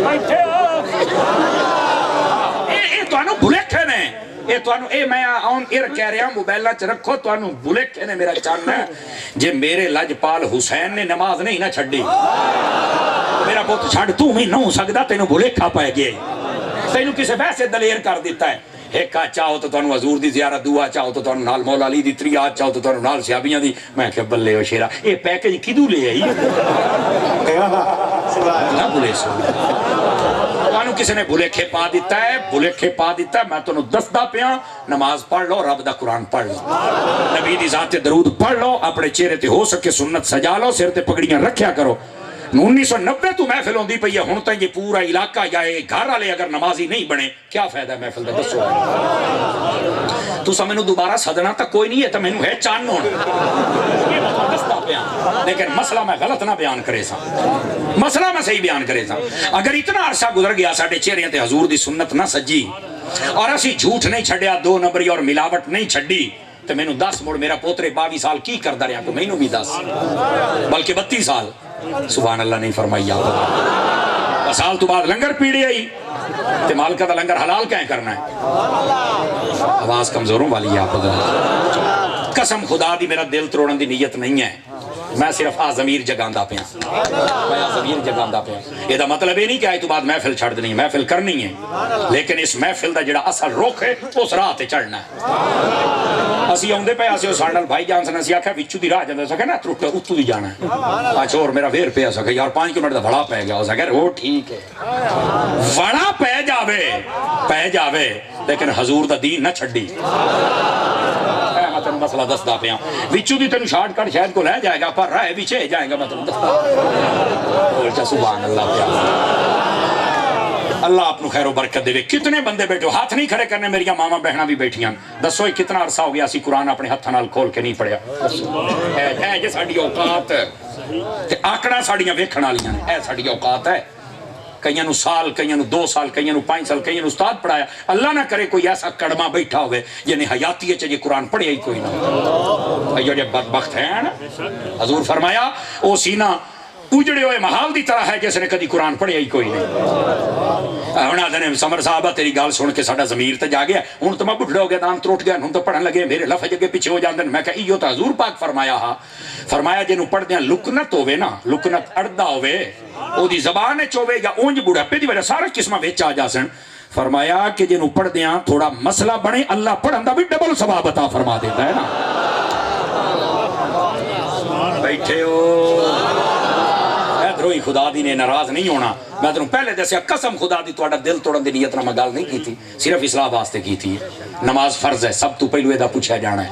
بیٹھے اے تانوں بھلیکھے نے اے تانوں اے میں آن ایر کہہ رہا موبائلاں چ رکھو تانوں بھلیکھے نے میرا چاننا ہے جے میرے لجپال حسین نے نماز نہیں نہ چھڈی میرا پوت چھڑ تو میں نہ ہو سکدا تینوں بھلیکھا پائے گیا تینوں کسے ویسے دلیر کر دیتا ہے ایک چاہو تو تانوں حضور دی زیارت دعا چاہو تو تانوں نال مولا علی دی تریات چاہو تو تانوں نال صحابیاں دی میں کہ بلے او شیرا اے پیکج کدوں لے آئی نہ بھولے سو تانوں کسے نے بھلیکھے پا دیتا ہے بھلیکھے پا دیتا ہے میں تانوں دسدا پیاں نماز پڑھ لو رب دا قرآن پڑھ لو نبی دی ذات درود پڑھ لو اپنے چہرے تے ہو سکے سنت سجا لو سر تے پگڑیاں رکھیا کرو 1990 تو محفل ہوندی پئی ہے ہن تاں یہ پورا علاقہ یا گھر والے اگر نمازی نہیں بنے کیا فائدہ ہے محفل دا دسو تساں مینوں دوبارہ سدنا تا کوئی نہیں ہے تے مینوں ہے چان ہون دستا بیان لیکن مسئلہ میں غلط نہ بیان کرے سا مسئلہ میں صحیح بیان کرے سا اگر اتنا عرصہ گزر گیا ساڈے چہرے تے حضور دی سنت نہ سجی اور اسی جھوٹ نہیں چھڈیا 2 نمبری اور ملاوٹ نہیں چھڈی تے مینوں 10 مڑ میرا پوترے 22 سال کی کردا رہیا تو مینوں بھی 10 بلکہ 32 سال سبحان اللہ نہیں فرمائی آپ سال تو بعد لنگر پیڑی آئی تے مالکہ دا لنگر حلال کہیں کرنا ہے آواز کمزوروں والی ہے آپ قسم خدا دی میرا دل تروڑن دی نیت نہیں ہے میں صرف ضمیر جگاندہ پہ میں ضمیر جگاندہ پہ یہ دا مطلب یہ نہیں کہ آئی تو بعد محفل چھڑ دنی محفل کرنی ہے لیکن اس محفل دا جڑا اصل روک ہے اس راہ تے چڑھنا ہے اسی ہوندے پہ اسی سانڈل بھائی جان سے نسی آکھا وچو دی راہ جاندے سکے نا ترک اتو دی جانا ہے اچھا اور میرا ویر پہ سکے یار 5 کلومیٹر دا بڑا پہ گیا ہو سکے وہ ٹھیک ہے بڑا پہ جاوے لیکن حضور دا دین نہ چھڑی تن مسئلہ دستا پیا وچو دی تنو شارٹ کٹ شاید کو لے جائے گا پر رائے وچے جائے گا میں تنو دستا سبحان اللہ پیا اللہ آپ نو خیر و برکت دے کتنے بندے بیٹھو ہاتھ نہیں کھڑے کرنے میری ماما بہنہ بھی بیٹھیاں دسو کتنا عرصہ ہو گیا اسی قرآن اپنے ہتھاں نال کھول کے نہیں پڑھیا اے جے ساڈی اوقات تے آکڑا ساڈیاں ویکھن والیاں نے اے ساڈی اوقات ہے کئیاں نو سال کئیاں نو 2 سال کئیاں نو 5 سال کئیاں نو استاد پڑھایا اللہ نہ کرے کوئی ایسا کڑما بیٹھا ہوئے یعنی حیاتی ہے چاہیے قرآن پڑھیا ہی کوئی نہ یہ بدبخت ہیں حضور فرمایا او سینہ اجڑے ہوئے محال دی طرح ہے جیسے نے کدی قرآن پڑھیا ہی کوئی نہیں ہونا دنے سمر صاحبہ تیری گال سن کے ساڑا ضمیر تے جا گیا ہن تو میں بڑھڑے ہو گیا دان تروٹ گیا ہن تو پڑھن لگے میرے لفظ جگہ پیچھے ہو جاندن میں کہا ایو تو حضور پاک فرمایا ہا فرمایا جنہوں پڑھ دیاں لکنت ہوئے نا لکنت اڑدہ ہوئے او دی زبان چوے یا اونج بڑھا پہ دی وجہ سارا قسمہ ویچ آ جا سن فرمایا کہ جنہوں پڑھ دیاں تھوڑا مسئلہ بنے اللہ پڑھن دا بھی ڈبل ثواب عطا فرما دیتا ہے نا بیٹھے ہو دروئی خدا دی نے ناراض نہیں ہونا میں تنوں پہلے دسیا قسم خدا دی توڑا دل توڑن دی نیت نہ میں گل نہیں کی تھی صرف اصلاح واسطے کی تھی نماز فرض ہے سب تو پہلو ایدہ پوچھا جانا ہے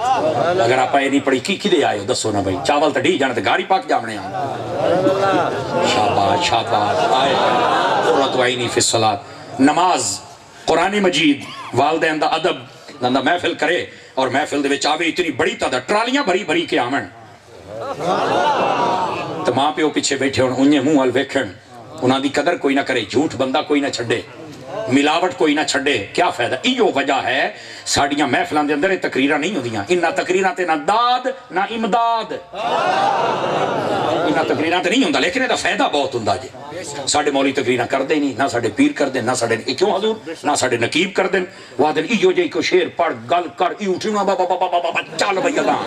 اگر آپ یہ نہیں پڑھی کی دے آئے ہو دسو نا بھائی چاول تا ڈھی جانا تے گاری پاک جامنے شاباش شاباش آئے قرۃ عینی فی الصلاۃ نماز قرآن مجید والدین دا ادب دا محفل کرے اور محفل دے وچ آوے اتنی بڑی تعداد ٹرالیاں بھری بھری کے آمن تو ماں پیو پیچھے بیٹھے انہیں منہ ال ویکھن انہاں دی قدر کوئی نہ کرے جھوٹ بندہ کوئی نہ چھڑے ملاوٹ کوئی نہ چھڑے کیا فائدہ ایو وجہ ہے ساڑیاں محفلان دے اندر تقریرہ نہیں ہوندیاں انہاں تقریرہ تے نہ داد نہ امداد انہاں تقریرہ تے نہیں ہوندہ لیکن یہ فائدہ بہت ہوندہ جی ساڑے مولی تقریرہ کر دے نہیں نہ ساڑے پیر کر دیں نہ ساڑے کیوں حضور نہ ساڑے نقیب کر دیں وہ دن ایو جائی کو شیر پڑھ گل کر ایو اٹھینا بابا چال بھئی اللہ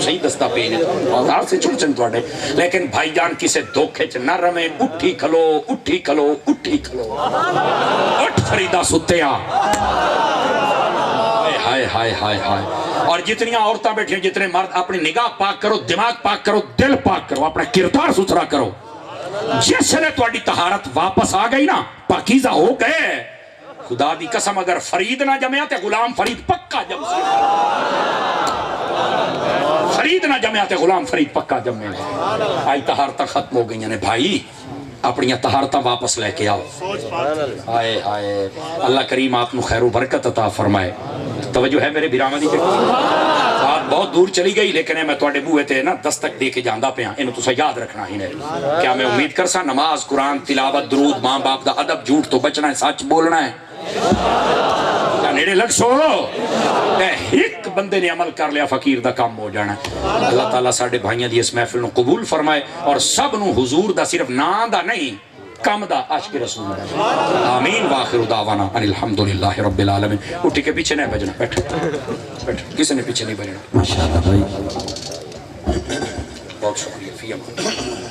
صحیح دستا پین بازار سے چھوڑ چند توڑے لیکن بھائی جان کسے دھوکھے چھ نہ رمیں اٹھی کھلو اٹھی کھلو اٹھی کھلو اٹھ فریدہ ستیا ہائے ہائے ہائے ہائے اور جتنی عورتیں بیٹھی ہیں جتنے مرد اپنی نگاہ پاک کرو دماغ پاک کرو دل پاک کرو اپنا کردار ستھرا کرو جس نے تہاڈی طہارت واپس آ گئی نا پاکیزہ ہو گئے خدا دی قسم اگر فرید نہ جمیا تے غلام فرید پکا جم سی فرید نہ جمیا تے غلام فرید پکا جمے گا آئی طہارتاں ختم ہو گئی نے بھائی اپنی طہارتاں واپس لے کے آؤ آئے آئے اللہ کریم آپ نو خیر و برکت عطا فرمائے توجہ ہے میرے بیراما دی بات بہت دور چلی گئی لیکن میں تواڈے بوئے تے نا دستک دے کے جاندا پیا اینو تساں یاد رکھنا ہی نہیں کیا میں امید کرسا نماز قرآن تلاوت درود ماں باپ دا ادب جھوٹ تو بچنا ہے سچ بولنا ہے کیا نیڑے لگ سو ایک بندے نے عمل کر لیا فقیر دا کام ہو جانا ہے اللہ تعالیٰ ساڈے بھائیاں دی اس محفل نو قبول فرمائے اور سب نو حضور دا صرف نام دا نہیں کم دا عاشق رسول دا آمین واخر دعوانا ان الحمدللہ رب العالمین اٹھی کے پیچھے نہیں بجنا بیٹھ بیٹھ کسی نے پیچھے نہیں بجنا ماشاءاللہ بھائی بہت شکریہ فی امان